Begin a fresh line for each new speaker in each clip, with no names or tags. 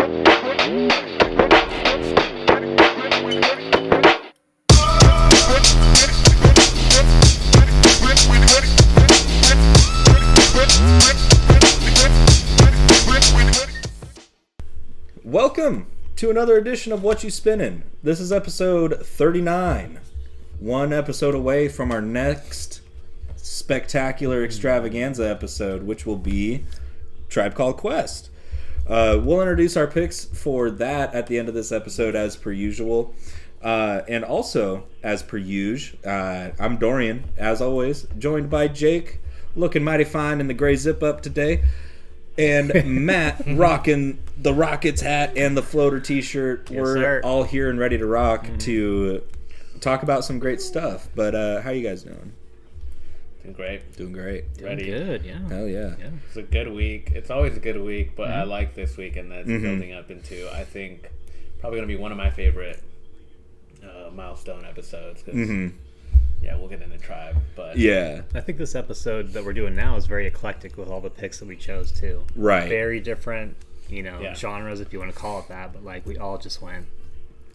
Welcome to another edition of Whatchu Spinnin. This is episode 39. One episode away from our next spectacular extravaganza episode, which will be Tribe Called Quest. We'll introduce our picks for that at the end of this episode as per usual. And also, as per usual, I'm Dorian, as always, joined by Jake, looking mighty fine in the gray zip-up today. And Matt rocking the Rockets hat and the floater t-shirt.
Yes,
We're
sir.
all here and ready to rock to talk about some great stuff. But how you guys doing?
Doing great.
Doing great.
Ready.
Good, yeah.
Hell yeah.
It's a good week. It's always a good week, but I like this week, and that's building up into, I think, probably going to be one of my favorite milestone episodes. Cause, yeah, we'll get into Tribe. But
Yeah.
I think this episode that we're doing now is very eclectic with all the picks that we chose, too.
Right.
Very different,
Yeah.
genres, if you want to call it that, but, we all just went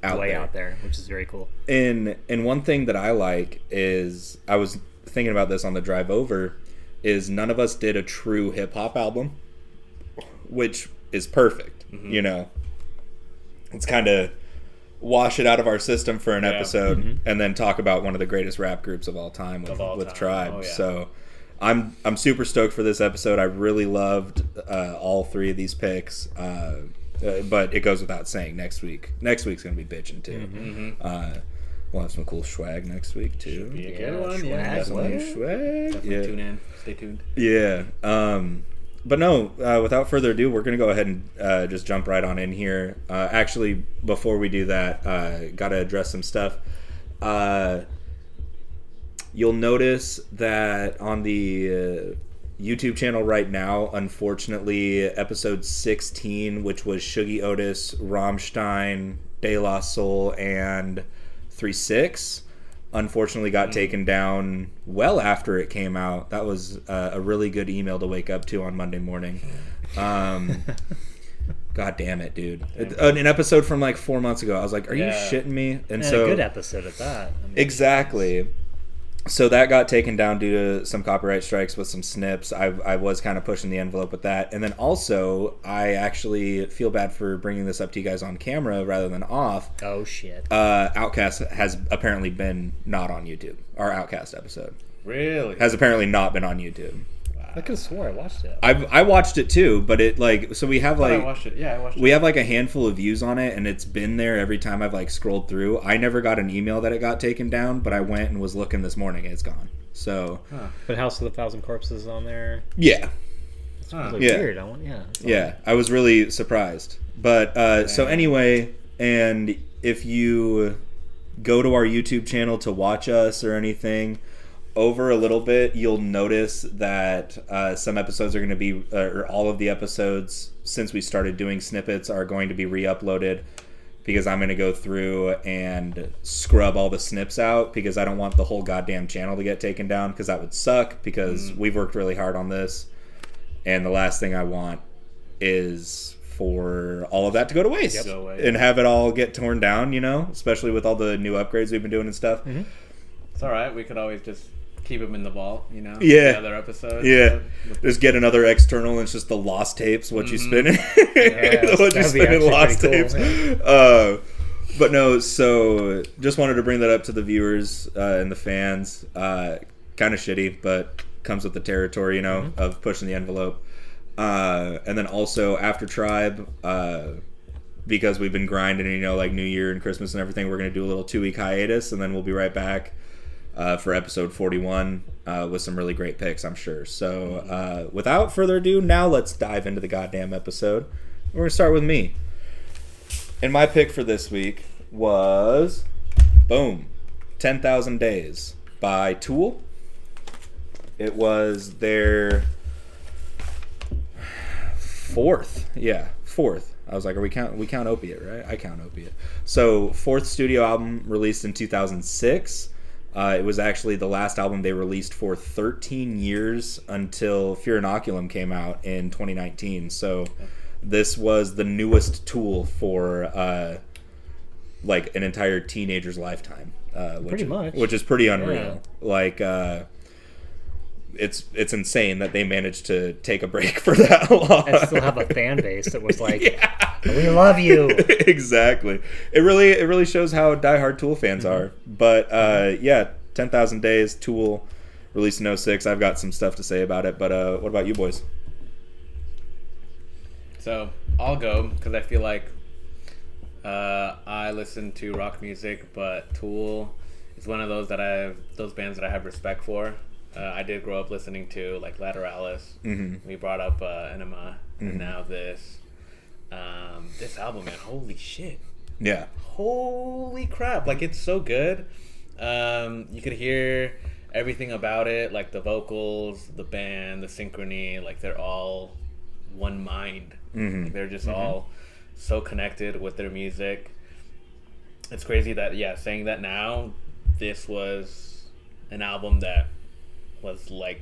Out
way
there.
out there, which is very cool.
And one thing that I like is, I was thinking about this on the drive over, is none of us did a true hip-hop album, which is perfect, It's kind of wash it out of our system for an episode and then talk about one of the greatest rap groups of all time with Tribe.
Oh, yeah.
So I'm super stoked for this episode. I really loved all three of these picks. But it goes without saying, next week's gonna be bitching too. We'll have some cool swag next week too.
Be a good one.
swag,
Yeah,
Some
definitely.
new swag.
Definitely
Yeah.
tune in. Stay tuned.
Yeah. But no, without further ado, we're going to go ahead and just jump right on in here. Actually, before we do that, got to address some stuff. You'll notice that on the YouTube channel right now, unfortunately, episode 16, which was Shuggy Otis, Rammstein, De La Soul, and 3-6, unfortunately got taken down well after it came out. That was a really good email to wake up to on Monday morning. God damn it, dude. An episode from 4 months ago. I was like, are you shitting me?
And a good episode at that.
Exactly. So that got taken down due to some copyright strikes with some snips. I was kind of pushing the envelope with that. And then also, I actually feel bad for bringing this up to you guys on camera rather than off.
Oh, shit.
Outcast has apparently been not on YouTube. Our Outcast episode
Really?
has apparently not been on YouTube.
I could have swore I watched it.
I watched it too, but it so we have
I watched it. Yeah, I watched it.
we have a handful of views on it, and it's been there every time I've scrolled through. I never got an email that it got taken down, but I went and was looking this morning and it's gone. So
But House of the Thousand Corpses on there.
yeah.
It's really
Yeah.
weird.
Yeah, I was really surprised. But so anyway, and if you go to our YouTube channel to watch us or anything, over a little bit, you'll notice that some episodes are going to be, or all of the episodes since we started doing snippets are going to be re-uploaded, because I'm going to go through and scrub all the snips out, because I don't want the whole goddamn channel to get taken down, because that would suck, because we've worked really hard on this. And the last thing I want is for all of that to go to waste and have it all get torn down, especially with all the new upgrades we've been doing and stuff.
It's all right. We could always just keep them in the vault,
Yeah.
Another episode.
Yeah. Just get another external, and it's just the lost tapes, Whatchu Spinnin. The Whatchu
that'd be
Spinnin
actually
lost
pretty
tapes.
cool,
But no, so just wanted to bring that up to the viewers and the fans. Kind of shitty, but comes with the territory, of pushing the envelope. And then also after Tribe, because we've been grinding, New Year and Christmas and everything, we're going to do a little 2-week hiatus, and then we'll be right back for episode 41 with some really great picks, I'm sure. So without further ado, now let's dive into the goddamn episode. We're going to start with me. And my pick for this week was, boom, 10,000 Days by Tool. It was their fourth. I was like, we count Opiate, right? I count Opiate. So, fourth studio album released in 2006. It was actually the last album they released for 13 years until Fear Inoculum came out in 2019. So, this was the newest Tool for like an entire teenager's lifetime.
Pretty much.
Which is pretty unreal. Yeah. Like, it's insane that they managed to take a break for that long.
And still have a fan base that was like, we love you.
Exactly. It really shows how diehard Tool fans are. But yeah, 10,000 Days, Tool, released in 06. I've got some stuff to say about it. But what about you boys?
So I'll go because I feel like I listen to rock music, but Tool is one of those bands that I have respect for. I did grow up listening to like Lateralis. Mm-hmm. We brought up Enema, and now this album, man, holy shit!
Yeah,
holy crap! Like it's so good. You could hear everything about it, like the vocals, the band, the synchrony. Like they're all one mind. Mm-hmm. Like, they're just all so connected with their music. It's crazy that saying that now, this was an album that was like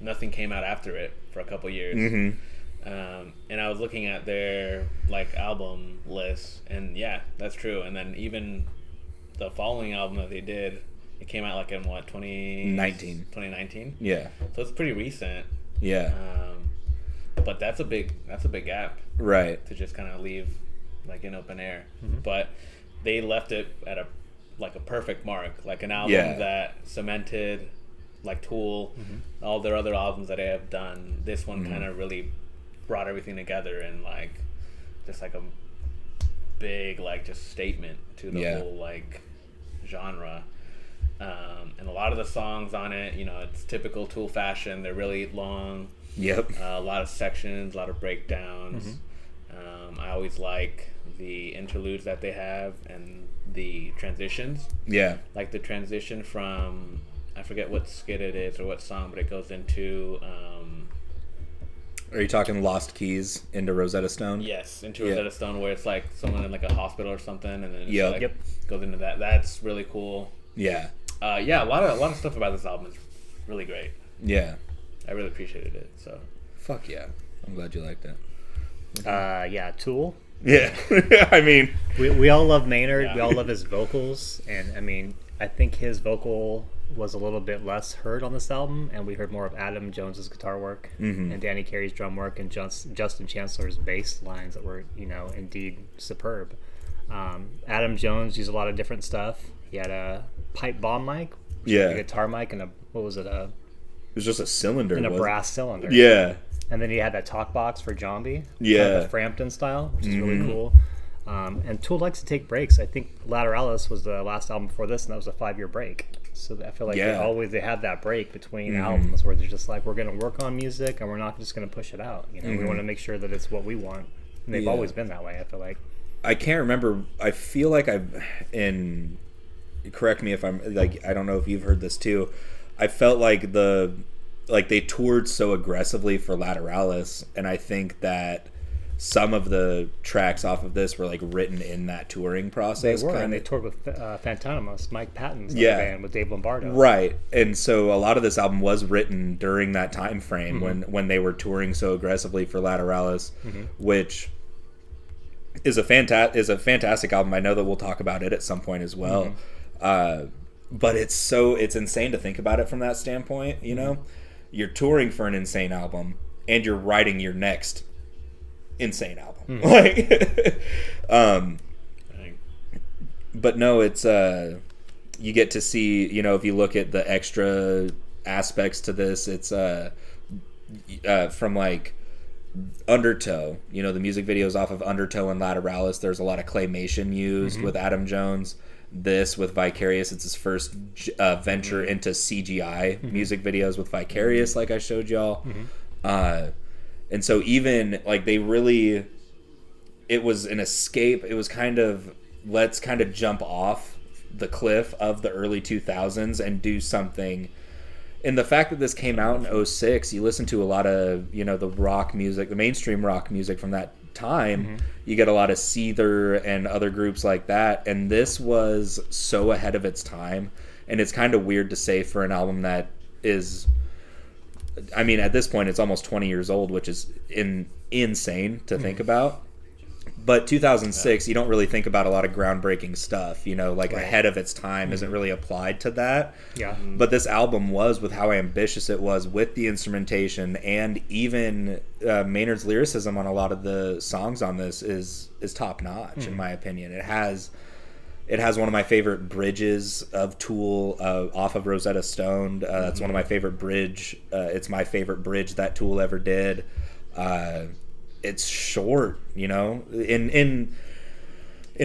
nothing came out after it for a couple years. And I was looking at their like album list, and that's true. And then even the following album that they did, it came out like in what 2019.
Yeah,
so it's pretty recent.
Yeah.
But that's a big gap,
right?
To just kind of leave like in open air. But they left it at a perfect mark, like an album that cemented like Tool, all their other albums that they have done. This one kind of really brought everything together and like just like a big like just statement to the whole like genre. And a lot of the songs on it, it's typical Tool fashion. They're really long.
Yep.
A lot of sections, a lot of breakdowns. I always like the interludes that they have and the transitions.
Yeah.
Like the transition from, I forget what skit it is or what song, but it goes into...
Are you talking Lost Keys into Rosetta Stone?
Yes, into Rosetta Stone, where it's like someone in like a hospital or something, and then it goes into that. That's really cool.
Yeah.
A lot of stuff about this album is really great.
Yeah.
I really appreciated it. So.
Fuck yeah! I'm glad you liked it.
Tool.
Yeah, I mean,
we all love Maynard. Yeah. We all love his vocals, and I mean, I think his vocal was a little bit less heard on this album, and we heard more of Adam Jones's guitar work and Danny Carey's drum work and Justin Chancellor's bass lines that were, indeed superb. Adam Jones used a lot of different stuff. He had a pipe bomb mic, a guitar mic, and it was just a cylinder. And a brass cylinder.
Yeah.
And then he had that talk box for Zombie.
Yeah.
The Frampton style, which is really cool. And Tool likes to take breaks. I think Lateralis was the last album before this, and that was a 5-year break. So I feel like they have that break between albums where they're just like, we're going to work on music, and we're not just going to push it out. We want to make sure that it's what we want. And they've always been that way, I feel like.
I can't remember. I feel like correct me if I'm, like, I don't know if you've heard this too. I felt like they toured so aggressively for Lateralis, and I think that some of the tracks off of this were like written in that touring process.
They were, and they toured with Phantanimous, Mike Patton's band with Dave Lombardo.
Right, and so a lot of this album was written during that time frame when they were touring so aggressively for Lateralis, which is a fantastic album. I know that we'll talk about it at some point as well. But it's insane to think about it from that standpoint, You're touring for an insane album, and you're writing your next insane album. But no, it's you get to see, if you look at the extra aspects to this, it's from like Undertow, the music videos off of Undertow and Lateralis. There's a lot of claymation used with Adam Jones. This with Vicarious, it's his first venture into CGI music videos with Vicarious, like I showed y'all. And so even like it was an escape. It was kind of, let's kind of jump off the cliff of the early 2000s and do something. And the fact that this came out in 06, you listen to a lot of, the rock music, the mainstream rock music from that time. You get a lot of Seether and other groups like that, and this was so ahead of its time. And it's kind of weird to say for an album that is I mean, at this point, it's almost 20 years old, which is insane to think about. But 2006, you don't really think about a lot of groundbreaking stuff, you know, like ahead of its time isn't really applied to that.
Yeah.
But this album was, with how ambitious it was, with the instrumentation, and even Maynard's lyricism on a lot of the songs on this is top notch, in my opinion. It has one of my favorite bridges of Tool off of Rosetta Stone. That's one of my favorite bridge. It's my favorite bridge that Tool ever did. It's short, you know. In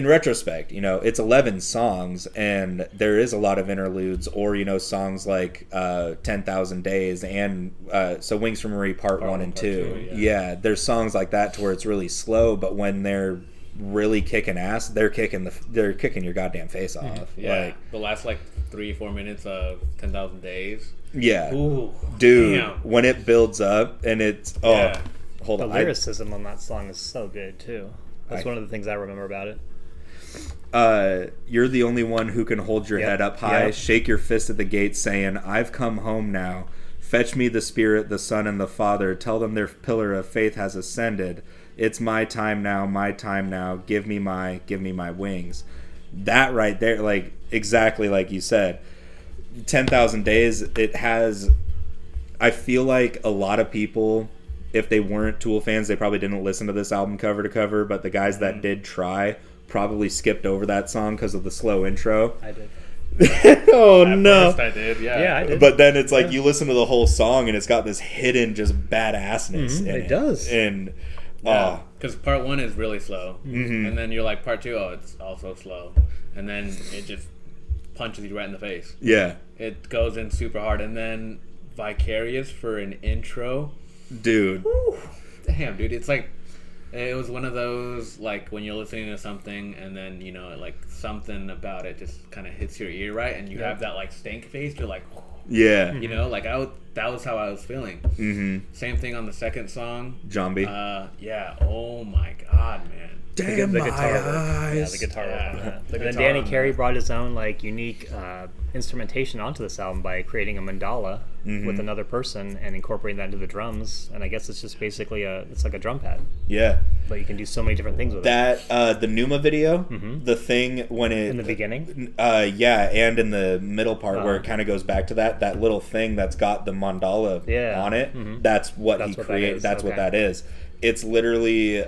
retrospect, you know, it's 11 songs, and there is a lot of interludes, or, you know, songs like 10,000 Days and so Wings for Marie Part 1 and 2. Yeah, there's songs like that to where it's really slow, but when they're really kicking ass, they're kicking your goddamn face off.
Yeah,
like,
the last like 3-4 minutes of 10,000 Days.
Yeah.
Ooh,
dude,
damn.
when it builds up and it's hold
the
on.
lyricism on that song is so good too. That's one of the things I remember about it.
You're the only one who can hold your head up high, shake your fist at the gate, saying, "I've come home now. Fetch me the Spirit, the Son, and the Father. Tell them their pillar of faith has ascended. It's my time now, my time now. Give me my wings." That right there, like exactly like you said, 10,000 Days. It has. I feel like a lot of people, if they weren't Tool fans, they probably didn't listen to this album cover to cover. But the guys that did try probably skipped over that song because of the slow intro.
I did.
Oh
At
no!
first I did,
Yeah, I did.
But then it's like you listen to the whole song and it's got this hidden just badassness in it.
It does.
And
because part 1 is really slow, and then you're like part 2, it's also slow, and then it just punches you right in the face.
yeah,
It goes in super hard, and then Vicarious for an intro.
dude.
Whew. Damn, dude, it's like it was one of those, like, when you're listening to something and then, you know, like something about it just kind of hits your ear, right? And you have that like stank face. You're like,
Yeah.
you know, like that was how I was feeling.
Mm-hmm.
Same thing on the second song.
Zombie.
Yeah. Oh my god, man.
Damn
the
my
guitar work.
eyes.
Yeah, the guitar work on that.
The
And then
guitar
Danny
on
Carey
that.
brought his own like unique instrumentation onto this album by creating a mandala with another person and incorporating that into the drums. And I guess it's just basically it's like a drum pad,
Yeah.
but you can do so many different things with
That the Numa video, the thing when it
in the beginning.
yeah, and in the middle part where it kind of goes back to that little thing that's got the mandala on it. That's what he created. That's what that is. It's literally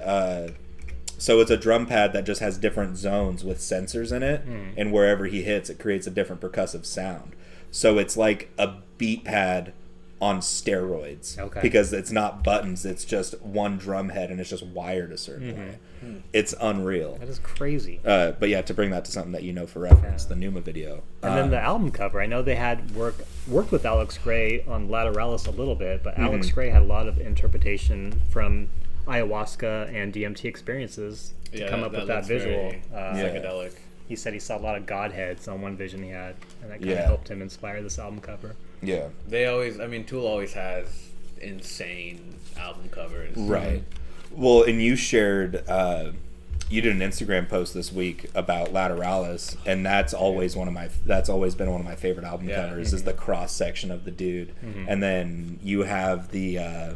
so it's a drum pad that just has different zones with sensors in it, and wherever he hits, it creates a different percussive sound. So it's like a beat pad on steroids, because it's not buttons, it's just one drum head and it's just wired a certain way. It's unreal.
That is crazy.
But yeah, to bring that to something that you know for reference, the Numa video.
And then the album cover, I know they had worked with Alex Gray on Lateralis a little bit, but Alex Gray had a lot of interpretation from ayahuasca and DMT experiences to come up with that
looks
visual.
very psychedelic.
He said he saw a lot of godheads on one vision he had, and that kind of helped him inspire this album cover.
Yeah.
Tool always has insane album covers.
Right. Well, and you shared, you did an Instagram post this week about Lateralis, and that's always been one of my favorite album covers, is the cross section of the dude. And then you have the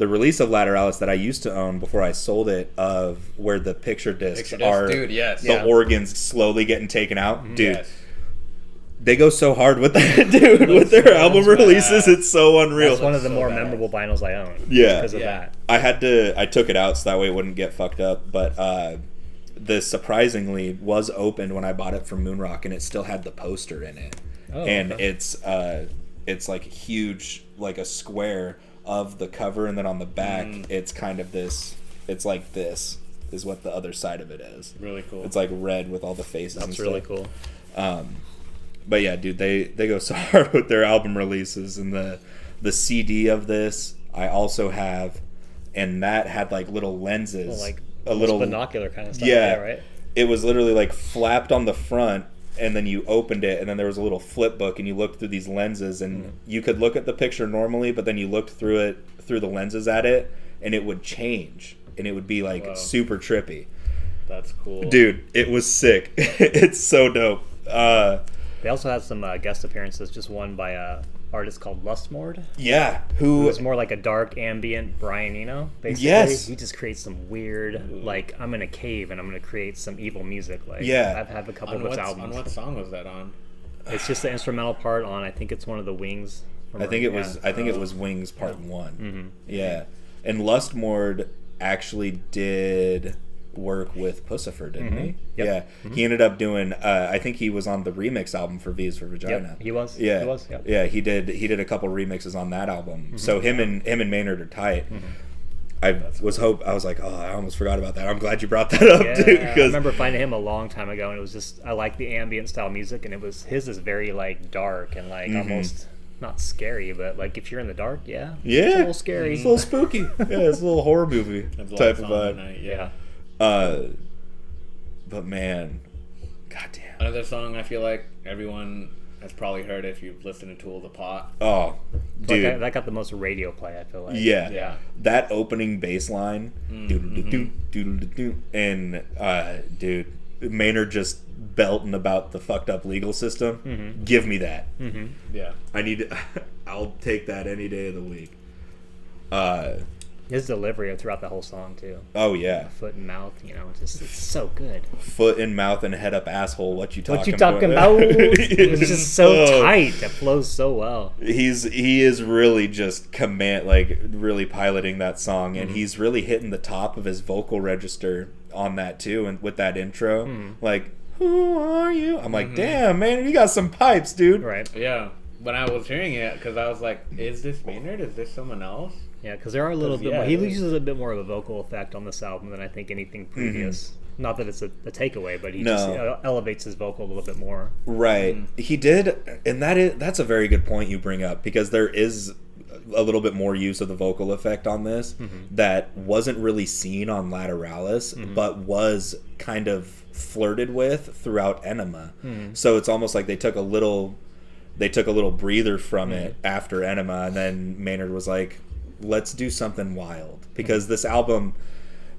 release of Lateralis that I used to own before I sold it, of where the picture discs are the organs slowly getting taken out. Dude.
Yes.
They go so hard with that, dude. With their album releases, it's so unreal.
That's one of the more memorable vinyls I own.
Yeah.
Because of that.
I took it out so that way it wouldn't get fucked up. But this surprisingly was opened when I bought it from Moonrock, and it still had the poster in it.
Oh,
and
okay.
it's like huge, like a square of the cover, and then on the back it's kind of this. It's like this is what the other side of it is.
Really cool.
It's like red with all the faces.
That's
and stuff.
really cool.
But yeah, dude, they go so hard with their album releases. And the CD of this I also have, and that had like little lenses,
Well, like
a little
binocular kind of stuff.
Yeah,
Right.
It was literally like flapped on the front, and then you opened it, and then there was a little flip book, and you looked through these lenses, and you could look at the picture normally, but then you looked through the lenses at it, and it would change, and it would be like super trippy.
That's cool,
dude. It was sick. It's so dope.
They also had some guest appearances, just one by artist called Lustmord.
Yeah,
who is more like a dark ambient Brian Eno, basically.
Yes.
He just creates some weird, like, I'm in a cave and I'm going to create some evil music. Like,
yeah.
I've had a couple of his albums.
On what song was that on?
It's just the instrumental part on, I think it's one of the Wings.
I think it was Wings Part 1. Mm-hmm. Yeah. And Lustmord actually did work with Pussifer, didn't he?
Yep.
Yeah. Mm-hmm. He ended up doing I think he was on the remix album for V is for Vagina.
Yep, he was.
Yeah.
He was, yep.
Yeah, he did a couple remixes on that album. Mm-hmm. So him and Maynard are tight. Mm-hmm. I was like, oh, I almost forgot about that. I'm glad you brought that up, dude.
I remember finding him a long time ago, and it was just, I like the ambient style music, and his is very, like, dark and, like, almost not scary, but, like, if you're in the dark, it's a little scary.
It's a little spooky. Yeah, it's a little horror movie type of vibe.
Yeah.
But man, goddamn.
Another song I feel like everyone has probably heard if you've listened to Tool the Pot.
Oh, dude.
Like that got the most radio play, I feel like.
Yeah. That opening bass line, and dude, Maynard just belting about the fucked up legal system. Mm-hmm. Give me that.
Mm-hmm. Yeah.
I'll take that any day of the week.
His delivery throughout the whole song too.
Oh yeah.
Foot and mouth, it's so good.
Foot and mouth and head up asshole. What you talking
about? It's just so tight. It flows so well.
He is really just really piloting that song, and he's really hitting the top of his vocal register on that too, and with that intro, like, who are you? I'm like, damn, man, you got some pipes, dude.
Right.
Yeah. When I was hearing it, because I was like, is this Maynard? Is this someone else?
Yeah, because there are a little bit more. He uses a bit more of a vocal effect on this album than I think anything previous. Mm-hmm. Not that it's a takeaway, but he just elevates his vocal a little bit more.
Right. He did, and that's a very good point you bring up, because there is a little bit more use of the vocal effect on this that wasn't really seen on Lateralis, but was kind of flirted with throughout Enema. So it's almost like they took a little breather from it after Enema, and then Maynard was like, let's do something wild, because this album,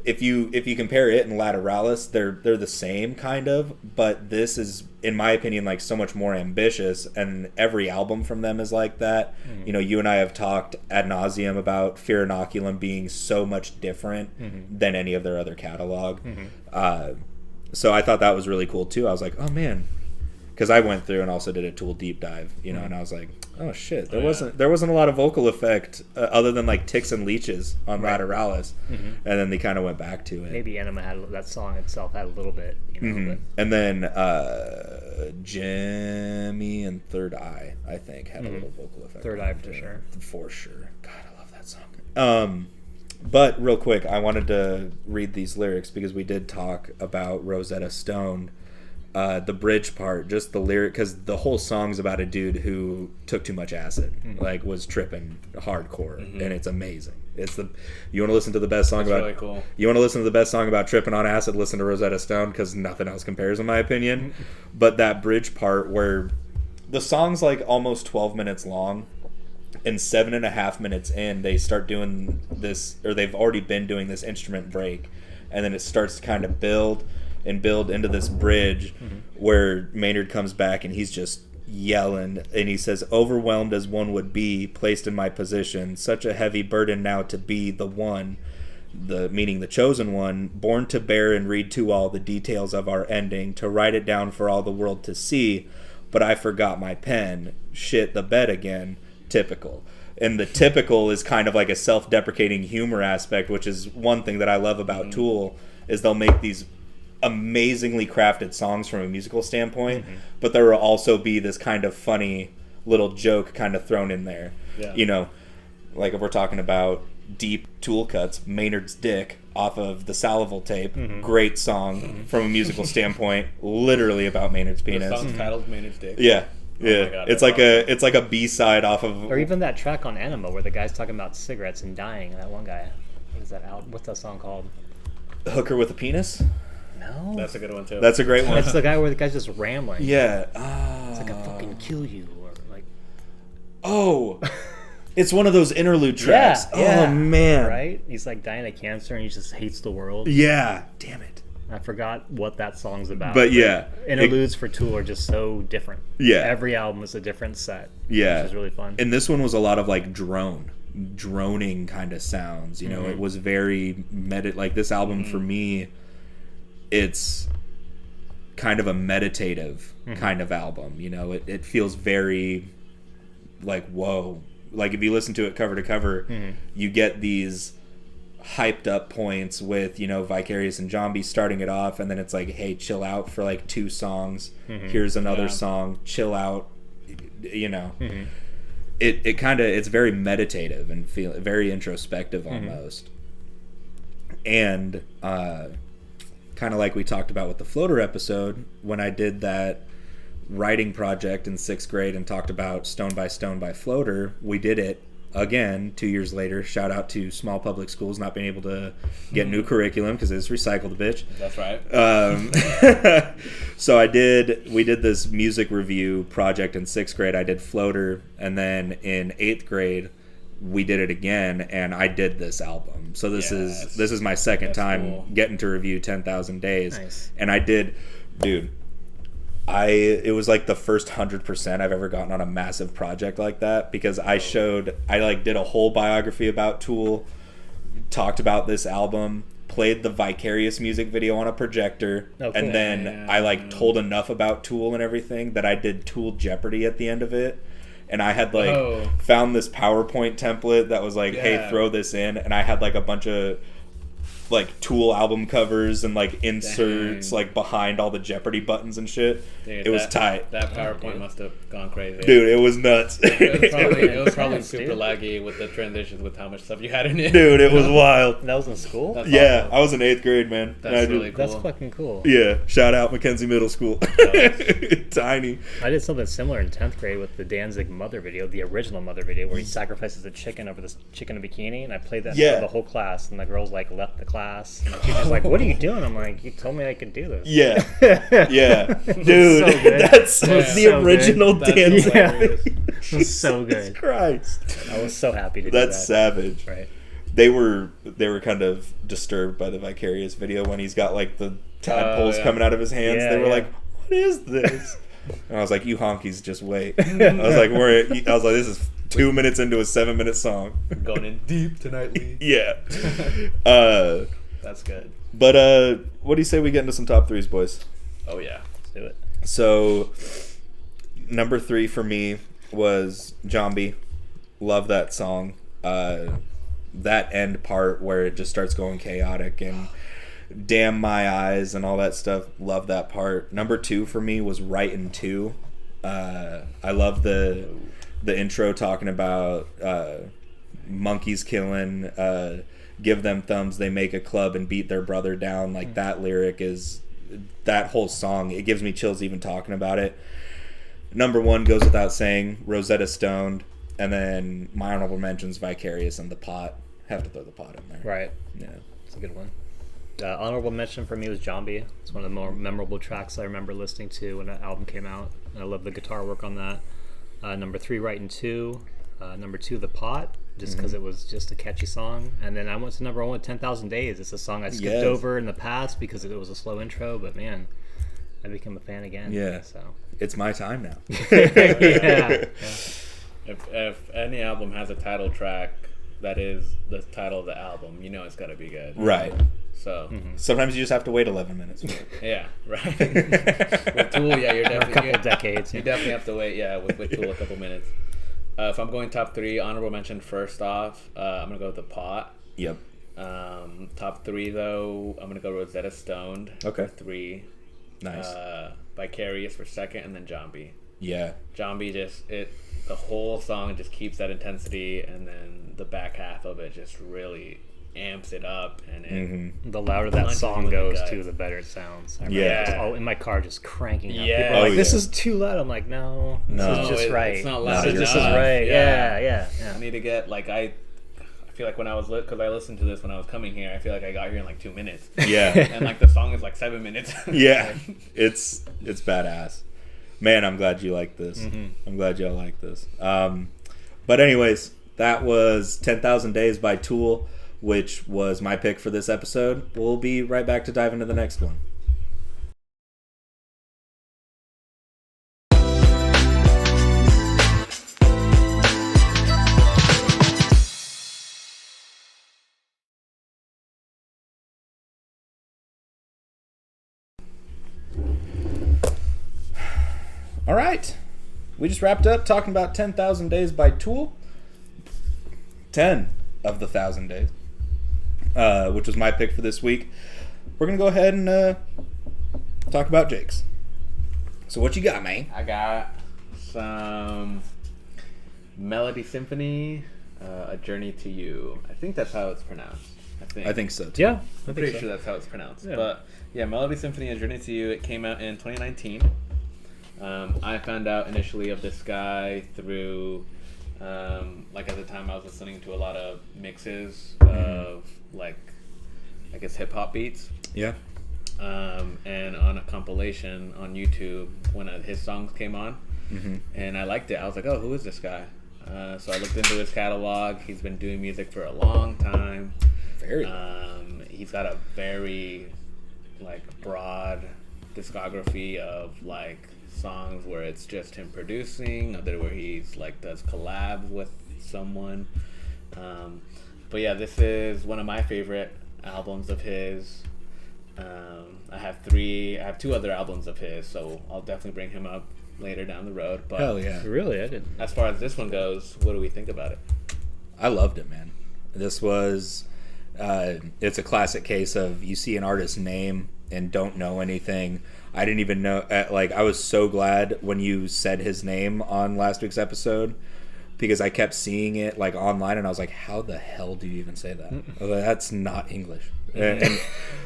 if you compare it and Lateralis, they're the same kind of, but this is, in my opinion, like so much more ambitious, and every album from them is like that. You and I have talked ad nauseum about Fear Inoculum being so much different than any of their other catalog. So I thought that was really cool too. I was like, oh man, because I went through and also did a Tool deep dive, and I was like, oh shit, there wasn't a lot of vocal effect other than like ticks and leeches on Lateralis, and then they kind of went back to it.
Maybe Enema had that song itself had a little bit, but...
And then Jimmy and Third Eye, I think, had a little vocal effect.
Third Eye
for sure. God, I love that song. But real quick, I wanted to read these lyrics because we did talk about Rosetta Stone. The bridge part, just the lyric, because the whole song's about a dude who took too much acid, like was tripping hardcore, and it's amazing. You want to listen to the best song about
really cool.
You want to listen to the best song about tripping on acid? Listen to Rosetta Stone, because nothing else compares, in my opinion. But that bridge part where the song's like almost 12 minutes long, and 7.5 minutes in, they start doing this, or they've already been doing this instrument break, and then it starts to kind of build into this bridge where Maynard comes back and he's just yelling, and he says, overwhelmed as one would be, placed in my position, such a heavy burden now to be the one, meaning the chosen one, born to bear and read to all the details of our ending, to write it down for all the world to see, but I forgot my pen, shit the bed again, typical. And the typical is kind of like a self-deprecating humor aspect, which is one thing that I love about Tool, is they'll make these amazingly crafted songs from a musical standpoint, but there will also be this kind of funny little joke kind of thrown in there. Like if we're talking about deep Tool cuts, Maynard's Dick off of the Salival tape, great song from a musical standpoint, literally about Maynard's penis.
The song's titled Maynard's Dick.
Yeah.
Oh my God,
it's like a B-side off of,
or even that track on Enema where the guy's talking about cigarettes and dying. That one guy, what is that out? What's that song called?
Hooker with a Penis.
No,
that's a good one too.
That's a great one.
It's the guy where the guy's just rambling.
Yeah,
it's like I fucking kill you, or like.
Oh, it's one of those interlude tracks.
Yeah,
oh man,
right? He's like dying of cancer and he just hates the world.
Yeah, damn it.
I forgot what that song's about.
But yeah,
interludes for Tool are just so different.
Yeah,
every album is a different set.
Yeah,
which is really fun.
And this one was a lot of like droning kind of sounds. You know, it was very like this album for me. It's kind of a meditative kind of album. You know, it feels very like whoa. Like if you listen to it cover to cover, you get these hyped up points with, you know, Vicarious and Zombie starting it off, and then it's like, hey, chill out for like 2 songs. Here's another song, chill out. You know, it kind of, it's very meditative and feel very introspective almost. And kind of like we talked about with the Floater episode, when I did that writing project in 6th grade and talked about Stone by Floater, we did it again 2 years later. Shout out to small public schools not being able to get new curriculum because it's recycled, bitch.
That's right.
So we did this music review project in 6th grade. I did Floater, and then in 8th grade we did it again, and I did this album. So this is my second time getting to review 10,000 Days.
Nice.
And I did, dude. It was like the first 100% I've ever gotten on a massive project like that, because I did a whole biography about Tool, talked about this album, played the Vicarious music video on a projector, and then I like told enough about Tool and everything that I did Tool Jeopardy at the end of it. And I had like found this PowerPoint template that was like, hey, throw this in, and I had like a bunch of like Tool album covers and like inserts like behind all the Jeopardy buttons and shit. Dude, it was tight.
That PowerPoint must have gone crazy.
Dude, it was nuts.
It was probably super laggy with the transitions with how much stuff you had in it.
Dude, it was wild.
That was in school?
That's
awesome. I was in 8th grade, man.
That's really cool.
That's fucking cool.
Yeah, shout out Mackenzie Middle School. Tiny.
I did something similar in 10th grade with the Danzig Mother video, the original Mother video, where he sacrifices a chicken over this chicken in a bikini, and I played that for the whole class, and the girls like left the class, and the teacher's like, what are you doing? I'm like, you told me I could do this.
Yeah. Dude,
so good.
that's the original Danzig.
It was so good.
Jesus Christ.
I was so happy to do that.
That's savage.
Right.
They were kind of disturbed by the Vicarious video when he's got like the tadpoles coming out of his hands. They were like, what is this? And I was like, you honkies, just wait. I was like, this is 2 minutes into a 7-minute song.
Going in deep tonight, Lee.
Yeah.
That's good.
But what do you say we get into some top threes, boys?
Oh yeah,
let's do it.
So number 3 for me was Zombie. Love that song. That end part where it just starts going chaotic and Damn My Eyes and all that stuff. Love that part. Number 2 for me was Right in 2. I love the intro talking about monkeys killing, give them thumbs, they make a club and beat their brother down. Like that lyric is, that whole song, it gives me chills even talking about it. Number 1 goes without saying, Rosetta Stoned. And then my honorable mentions, Vicarious and The Pot. Have to throw The Pot in there.
Right.
Yeah.
It's a good one. Honorable mention for me was Zombie. It's one of the more memorable tracks I remember listening to when that album came out. I love the guitar work on that. Number 3, Right in 2. Number 2, The Pot, just because it was just a catchy song. And then I went to number 1 with 10,000 Days. It's a song I skipped over in the past because it was a slow intro, but man, I became a fan again.
Yeah.
So
it's my time now.
yeah.
If any album has a title track that is the title of the album, you know it's got to be good.
Right.
So
sometimes you just have to wait 11 minutes.
Yeah, right. With Tool, you're definitely
a couple decades.
You definitely have to wait. Yeah, with Tool, a couple minutes. If I'm going top 3, honorable mention first off, I'm gonna go with The Pot.
Yep.
Top 3 though, I'm gonna go Rosetta Stoned.
Okay.
For 3.
Nice.
Vicarious for 2nd, and then Zombie.
Yeah.
Zombie the whole song just keeps that intensity, and then the back half of it just really amps it up, and
the louder that song goes too, the better it sounds. I remember in my car just cranking up.
Yeah.
People are like, this is too loud. I'm like, no, this is just right.
It's not loud enough.
This is right. Yeah.
I need to get I feel like when I was because I listened to this when I was coming here, I feel like I got here in like 2 minutes.
Yeah.
And like the song is like 7 minutes.
Yeah. It's badass. Man, I'm glad you like this. I'm glad y'all like this. But anyways, that was 10,000 Days by Tool. which was my pick for this episode. We'll be right back to dive into the next one. All right. We just wrapped up talking about 10,000 Days by Tool. 10 of the 1,000 Days, which was my pick for this week. We're going to go ahead and talk about Jake's. So what you got, man?
I got some Melodiesinfonie, A Journey to You. I think that's how it's pronounced.
I think so, too.
Yeah.
I'm pretty sure that's how it's pronounced.
Yeah.
But yeah, Melodiesinfonie, A Journey to You, it came out in 2019. I found out initially of this guy through, like at the time I was listening to a lot of mixes of like, I guess hip hop beats.
Yeah.
And on a compilation on YouTube when his songs came on, and I liked it. I was like, oh, who is this guy? So I looked into his catalog. He's been doing music for a long time.
Very.
He's got a very like broad discography of like songs where it's just him producing, other where he's like does collabs with someone. But yeah, this is one of my favorite albums of his. I have two other albums of his, so I'll definitely bring him up later down the road. But
hell yeah.
Really? I didn't.
as far as this one goes, what do we think about it?
I loved it, man. This was, it's a classic case of you see an artist's name and don't know anything. I didn't even know, I was so glad when you said his name on last week's episode, because I kept seeing it like online and I was like, how the hell do you even say that? I was like, that's not English. And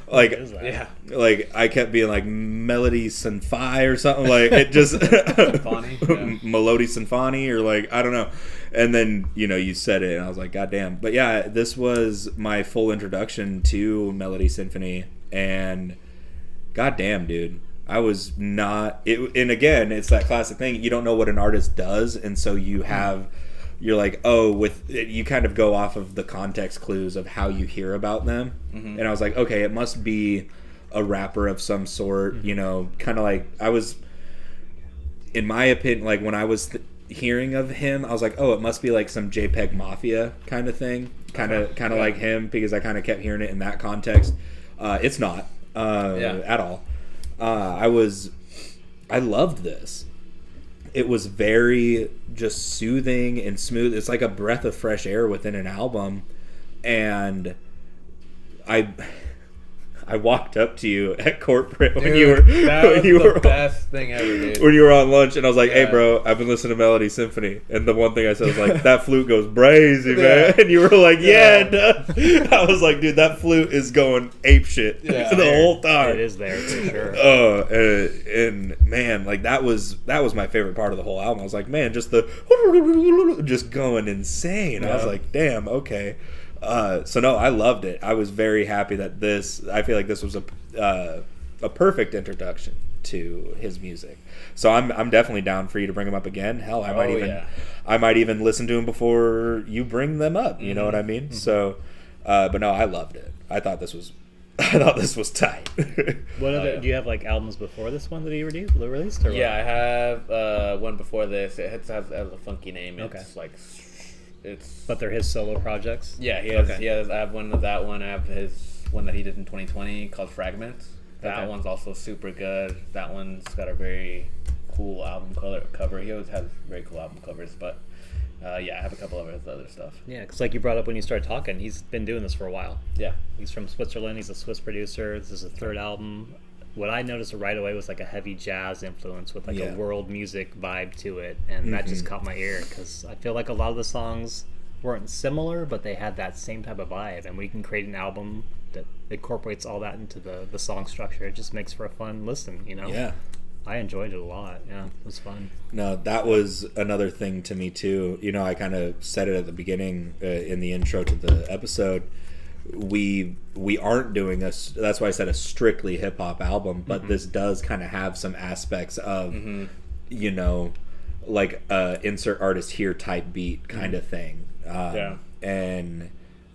like,
Yeah,
like I kept being like Melodiesinfonie or something, like it just Melodiesinfonie or like I don't know. And then you said it and I was like, God damn. But yeah, this was my full introduction to Melodiesinfonie, and God damn, dude, I was not it. And again, it's that classic thing, you don't know what an artist does, and so you're like, oh, with you kind of go off of the context clues of how you hear about them. And I was like, okay, it must be a rapper of some sort, kind of like I was, in my opinion, like when I was hearing of him, I was like, oh, it must be like some JPEG Mafia kind of thing, kind of like him, because I kind of kept hearing it in that context. It's not at all. I loved this. It was very just soothing and smooth. It's like a breath of fresh air within an album. And I walked up to you at corporate when you were
the best thing ever, dude.
When you were on lunch, and I was like, "Hey, bro, I've been listening to Melodiesinfonie," and the one thing I said was like, "That flute goes brazy, man," and you were like, "Yeah, it does." I was like, "Dude, that flute is going ape shit the whole time."
It is there for sure.
And man, like that was my favorite part of the whole album. I was like, man, just just going insane. I was like, damn, okay. So no, I loved it. I was very happy that I feel like this was a perfect introduction to his music. So I'm definitely down for you to bring him up again. Hell, I might even listen to him before you bring them up. You know what I mean? So, but no, I loved it. I thought this was tight.
Do you have like albums before this one that he released? Or
I have one before this. It has a funky name. It's
But they're his solo projects?
Yeah, he has. I have one of that one. I have his one that he did in 2020 called Fragments. That one's also super good. That one's got a very cool album cover. He always has very cool album covers. But I have a couple of his other stuff.
Yeah, because like you brought up when you started talking, he's been doing this for a while.
Yeah.
He's from Switzerland. He's a Swiss producer. This is a third album. What I noticed right away was like a heavy jazz influence with like a world music vibe to it, and that just caught my ear because I feel like a lot of the songs weren't similar, but they had that same type of vibe, and we can create an album that incorporates all that into the song structure. It just makes for a fun listen,
Yeah.
I enjoyed it a lot. Yeah, it was fun.
No, that was another thing to me too. I kind of said it at the beginning in the intro to the episode. We aren't doing this. That's why I said a strictly hip hop album, but this does kind of have some aspects of, like insert artist here type beat kind of thing. And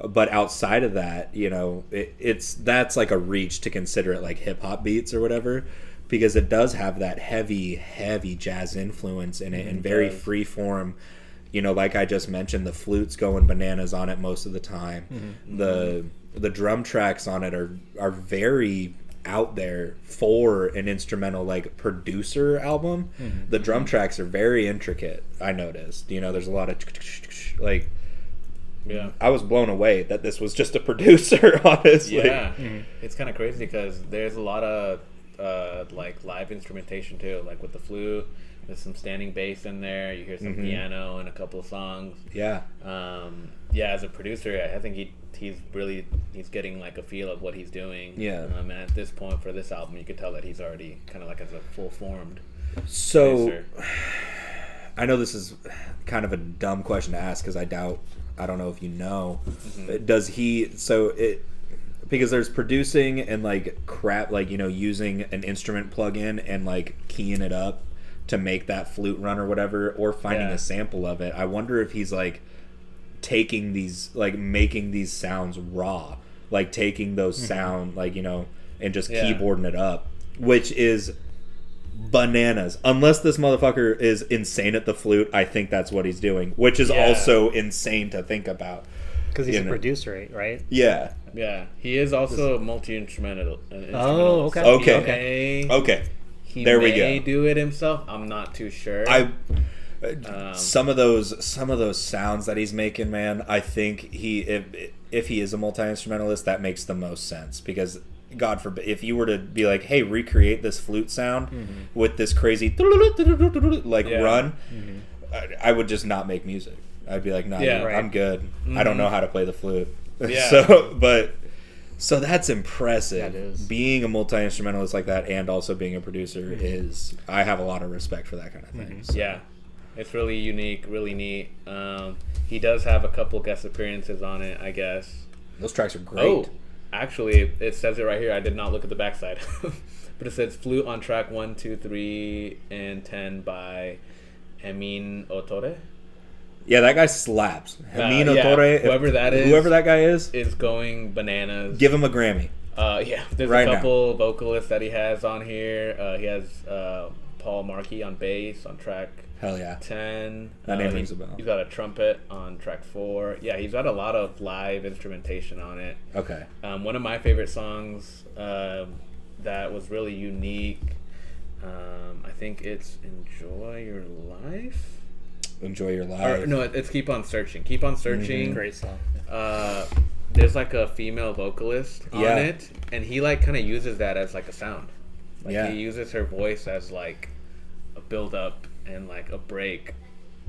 But outside of that, you know, that's like a reach to consider it like hip hop beats or whatever, because it does have that heavy jazz influence in it, and very free form. You know, like I just mentioned, the flute's going bananas on it most of the time. The drum tracks on it are very out there for an instrumental like producer album. The drum tracks are very intricate. I noticed. You know, there's a lot of like. Yeah, I was blown away that this was just a producer. Honestly,
yeah, it's kind of crazy because there's a lot of like live instrumentation too, like with the flute. There's some standing bass in there. You hear some piano in a couple of songs. Yeah. As a producer, I think he's getting like a feel of what he's doing. Yeah. And at this point for this album, you could tell that he's already kind of like as a full formed.
So, producer. I know this is kind of a dumb question to ask because I don't know if you know. Does he? Because there's producing and like crap, like, you know, using an instrument plug-in and like keying it up to make that flute run or whatever, or finding a sample of it. I wonder if he's like taking these, like making these sounds raw, like taking those sound, like, you know, and just keyboarding it up, which is bananas. Unless this motherfucker is insane at the flute, I think that's what he's doing, which is also insane to think about.
Because he's a producer, right?
Yeah.
Yeah. He is also multi-instrumental.
Oh, okay.
Okay.
He
there
may
we go.
do it himself. I'm not too sure.
Some of those sounds that he's making, man, I think if he is a multi-instrumentalist, that makes the most sense. Because God forbid, if you were to be like, hey, recreate this flute sound with this crazy like run, I would just not make music. I'd be like, nah, I'm good. I don't know how to play the flute. So that's impressive. That is. Being a multi-instrumentalist like that and also being a producer is, I have a lot of respect for that kind of thing. So.
Yeah, it's really unique, really neat. He does have a couple guest appearances on it, I guess.
Those tracks are great.
Oh, actually, it says it right here. I did not look at the backside. But it says flute on track 1, 2, 3, and 10 by Emin Otore.
Yeah, that guy slaps. Emin Otore,
whoever
that guy is
going bananas.
Give him a Grammy.
There's a couple vocalists that he has on here. He has Paul Markey on bass on track 10.
That name rings a bell.
He's got a trumpet on track 4. Yeah, he's got a lot of live instrumentation on it.
Okay.
One of my favorite songs that was really unique, I think it's Enjoy Your Life.
Enjoy Your Life.
No, it's Keep On Searching. Keep On Searching.
Great song.
There's like a female vocalist on it, and he like kind of uses that as like a sound. Like he uses her voice as like a build up and like a break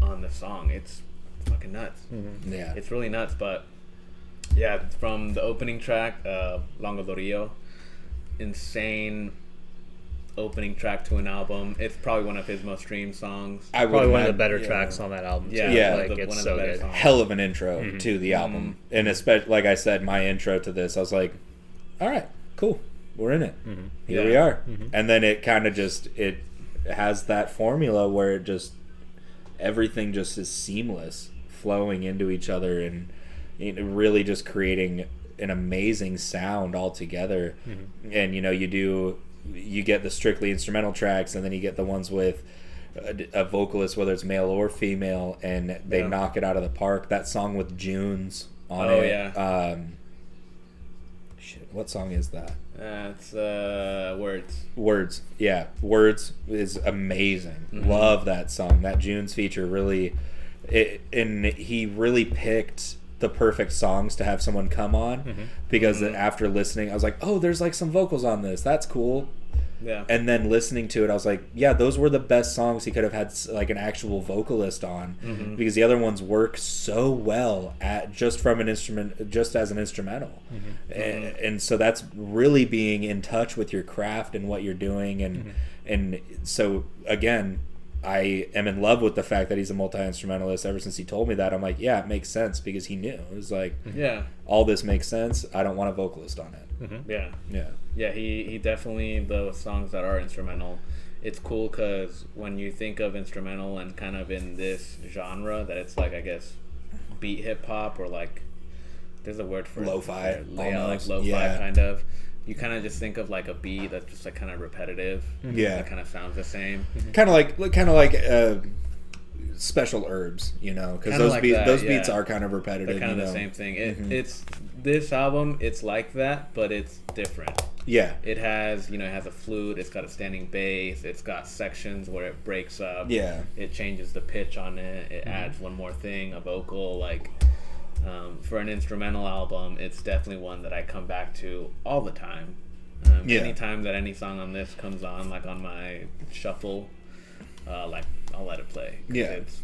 on the song. It's fucking nuts. Yeah, it's really nuts. But yeah, from the opening track, Longo do Rio, insane opening track to an album. It's probably one of his most streamed songs.
Probably one of the better tracks on that album.
It's so good. Hell of an intro to the album, and especially, like I said, my intro to this, I was like, all right, cool, we're in it. Here we are. And then it kind of just it has that formula where it just everything just is seamless, flowing into each other, and really just creating an amazing sound altogether. And you get the strictly instrumental tracks, and then you get the ones with a vocalist, whether it's male or female, and they knock it out of the park. That song with Junes on it. What song is that?
It's Words.
Words. Yeah, Words is amazing. Love that song. That Junes feature really, and he really picked the perfect songs to have someone come on, because after listening I was like, oh, there's like some vocals on this, that's cool. And then listening to it, I was like, yeah, those were the best songs he could have had like an actual vocalist on, because the other ones work so well just from an instrument, just as an instrumental. And so that's really being in touch with your craft and what you're doing, and so again, I am in love with the fact that he's a multi-instrumentalist. Ever since he told me that, I'm like, yeah, it makes sense, because he knew. It was like, all this makes sense. I don't want a vocalist on it.
He definitely, the songs that are instrumental, it's cool because when you think of instrumental and kind of in this genre that it's like, I guess, beat hip hop or like there's a word for
lo-fi,
it. Yeah, like
almost.
lo-fi kind of. You kind of just think of like a beat that's just like kind of repetitive.
Yeah,
that kind of sounds the same.
Kind of like special herbs, you know, because those beats are kind of repetitive.
They're kind of the same thing. It's this album. It's like that, but it's different.
Yeah,
it has it has a flute. It's got a standing bass. It's got sections where it breaks up.
Yeah,
it changes the pitch on it. It adds one more thing, a vocal. Like for an instrumental album, it's definitely one that I come back to all the time. Anytime that any song on this comes on, like on my shuffle, like I'll let it play.
Yeah,
it's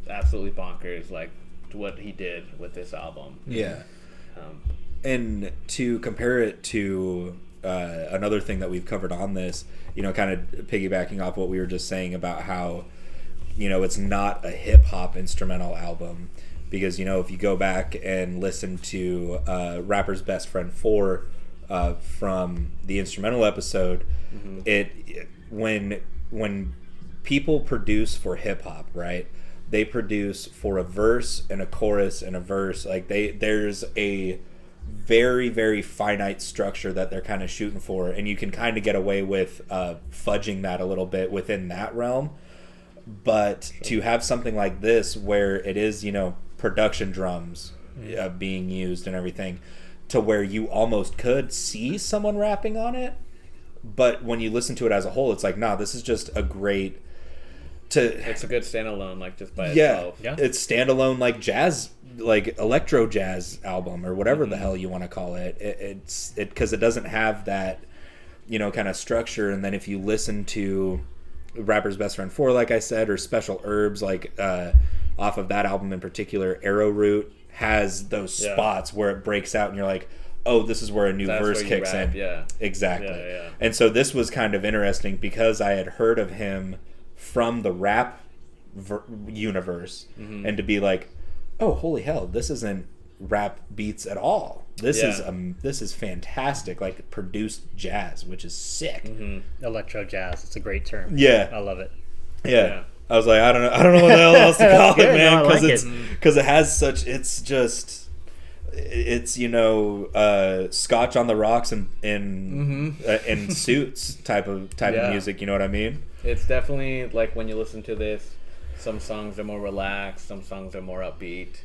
absolutely bonkers. Like what he did with this album.
Yeah. And to compare it to another thing that we've covered on this, you know, kind of piggybacking off what we were just saying about how, you know, it's not a hip hop instrumental album, because, you know, if you go back and listen to Rapper's Best Friend 4 from the instrumental episode, when people produce for hip hop, right? They produce for a verse and a chorus and a verse. Like there's a very, very finite structure that they're kind of shooting for, and you can kind of get away with fudging that a little bit within that realm. But to have something like this where it is, you know, production drums being used and everything, to where you almost could see someone rapping on it, but when you listen to it as a whole, it's like, nah, this is just a great... It's
a good standalone, like just by itself.
Yeah, it's standalone, like jazz, like electro jazz album or whatever the hell you want to call it. It's because it doesn't have that, you know, kind of structure. And then if you listen to Rapper's Best Friend 4, like I said, or Special Herbs, like off of that album in particular, Arrowroot has those spots where it breaks out, and you're like, oh, this is where a new verse kicks in.
Yeah,
exactly.
Yeah.
And so this was kind of interesting because I had heard of him from the rap universe, and to be like, oh, holy hell, this isn't rap beats at all. This is fantastic, like produced jazz, which is sick.
Electro jazz, it's a great term.
Yeah,
I love it.
Yeah. I was like, I don't know what the hell else to call it, man, because it has such, it's you know, Scotch on the Rocks and Suits type of music, you know what I mean?
It's definitely like when you listen to this, some songs are more relaxed, some songs are more upbeat,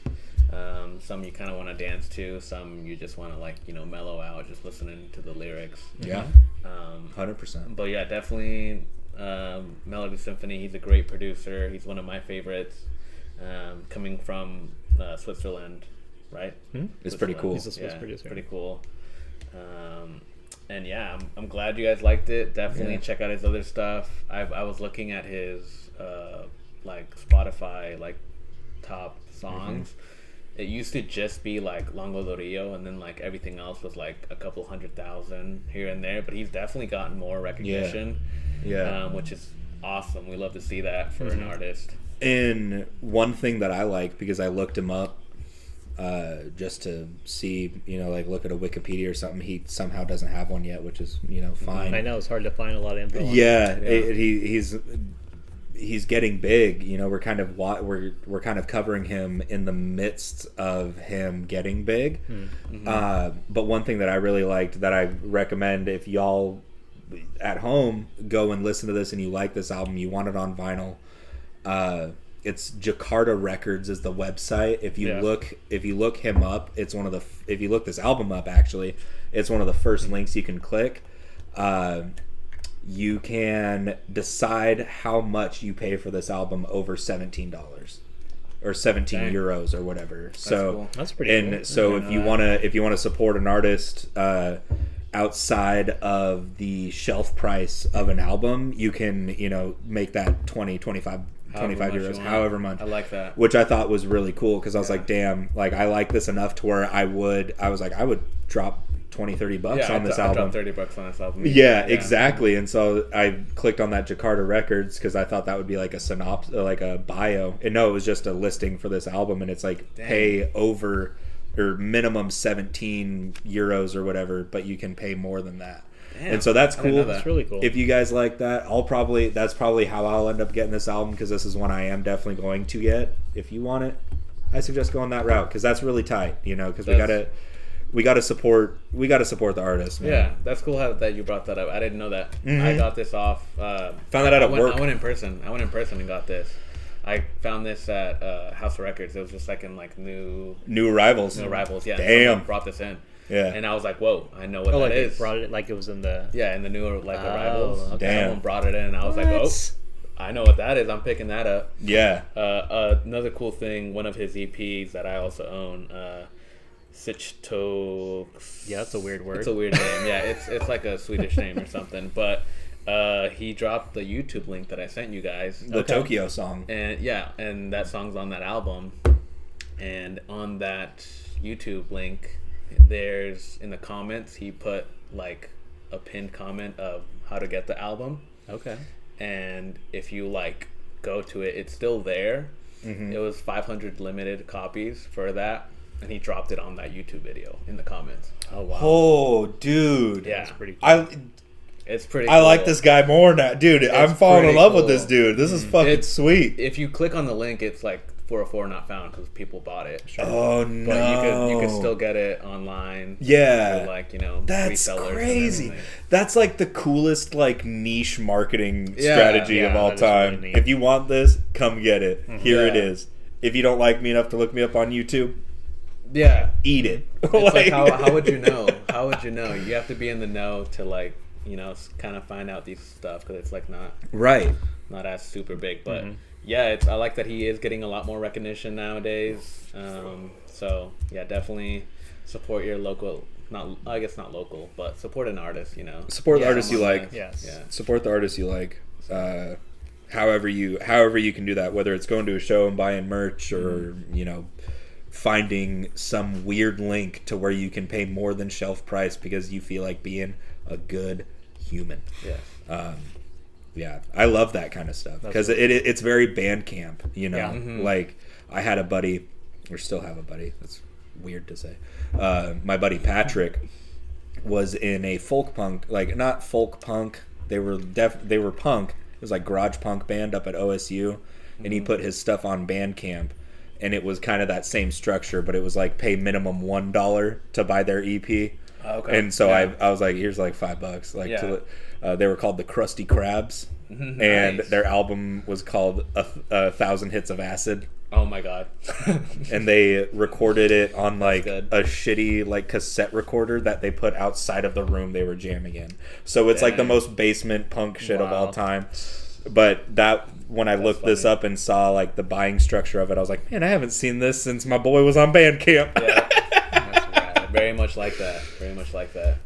some you kind of want to dance to, some you just want to, like, you know, mellow out just listening to the lyrics.
Yeah, 100%.
But yeah, definitely Melodiesinfonie. He's a great producer. He's one of my favorites, coming from Switzerland, right?
It's pretty cool.
He's a Swiss producer.
Pretty cool. And yeah, I'm glad you guys liked it. Definitely check out his other stuff. I was looking at his like Spotify like top songs. It used to just be like Longo do Rio, and then like everything else was like a couple 100,000 here and there. But he's definitely gotten more recognition, which is awesome. We love to see that for an artist. And
one thing that I like, because I looked him up just to see, you know, like look at a Wikipedia or something. He somehow doesn't have one yet, which is, you know, fine.
I know it's hard to find a lot of info.
He's getting big. You know, we're kind of covering him in the midst of him getting big. But one thing that I really liked, that I recommend if y'all at home go and listen to this and you like this album, you want it on vinyl, it's Jakarta Records is the website. If you look him up, it's one of the, if you look this album up, actually, it's one of the first links you can click. You can decide how much you pay for this album over $17 or 17 euros or whatever. That's cool.
That's pretty cool.
So if you want to support an artist outside of the shelf price of an album, you can, you know, make that 25 euros, however much.
I like that.
Which I thought was really cool, because I was like, damn, like I like this enough to where I would drop $20-$30 on this album.
I dropped $30 on this album.
Yeah, exactly. And so I clicked on that Jakarta Records because I thought that would be like a synopsis, like a bio. And no, it was just a listing for this album, and it's like pay over or minimum 17 euros or whatever, but you can pay more than that. Damn, and so that's cool.
That's really cool.
If you guys like that, that's probably how I'll end up getting this album, because this is one I am definitely going to get. If you want it, I suggest going that route because that's really tight. You know, because we gotta support the artists. Man.
Yeah, that's cool that you brought that up. I didn't know that. I got this off.
Found that out at work.
I went in person. and got this. I found this at House of Records. It was just like in like new
arrivals.
Yeah,
Damn.
Brought this in.
Yeah.
And I was like, whoa, I know what that is.
Brought it like it was in the
in the new arrivals.
Okay.
Damn.
Someone brought it in, and I was like, oh, I know what that is. I'm picking that up.
Yeah.
Another cool thing, one of his EPs that I also own, Sichto.
Yeah, that's a weird word.
It's a weird name. Yeah, it's like a Swedish name or something. But he dropped the YouTube link that I sent you guys.
The Tokyo song.
And that song's on that album. And on that YouTube link, there's in the comments he put like a pinned comment of how to get the album.
Okay.
And if you like go to it, it's still there. It was 500 limited copies for that, and he dropped it on that YouTube video in the comments.
Oh wow.
Oh, dude.
Yeah,
That's pretty cool.
it's pretty.
I
cool.
like this guy more now, dude. I'm falling in love with this dude. This is fucking sweet.
If you click on the link, it's like 404 not found because people bought it.
Sure. Oh no!
But you could still get it online.
Yeah,
through, like
that's
resellers
crazy.
and
That's like the coolest like niche marketing strategy of all
that is
time.
really neat.
If you want this, come get it. Here it is. If you don't like me enough to look me up on YouTube, eat it.
It's like how would you know? How would you know? You have to be in the know to like kind of find out these stuff because it's like not as super big, but. Yeah, I like that he is getting a lot more recognition nowadays. So yeah, definitely support your local. I guess not local, but support an artist.
Support the artists you like.
Yes.
Yeah.
Support the artists you like. However you can do that, whether it's going to a show and buying merch or finding some weird link to where you can pay more than shelf price because you feel like being a good human.
Yeah.
Yeah, I love that kind of stuff because it's very Bandcamp,
Yeah.
Like I had a buddy, or still have a buddy. That's weird to say. My buddy Patrick was in a folk punk, like not folk punk. They were punk. It was like garage punk band up at OSU, and he put his stuff on Bandcamp, and it was kind of that same structure, but it was like pay minimum $1 to buy their EP.
Okay.
And so I was like, here's like $5. Like they were called the Krusty Krabs, and their album was called a Thousand Hits of Acid.
Oh my god.
And they recorded it on like
good.
a shitty like cassette recorder that they put outside of the room they were jamming in. So it's like the most basement punk shit of all time. But when I looked this up and saw like the buying structure of it, I was like, man, I haven't seen this since my boy was on Bandcamp.
Yeah. That's rad. Very much like that.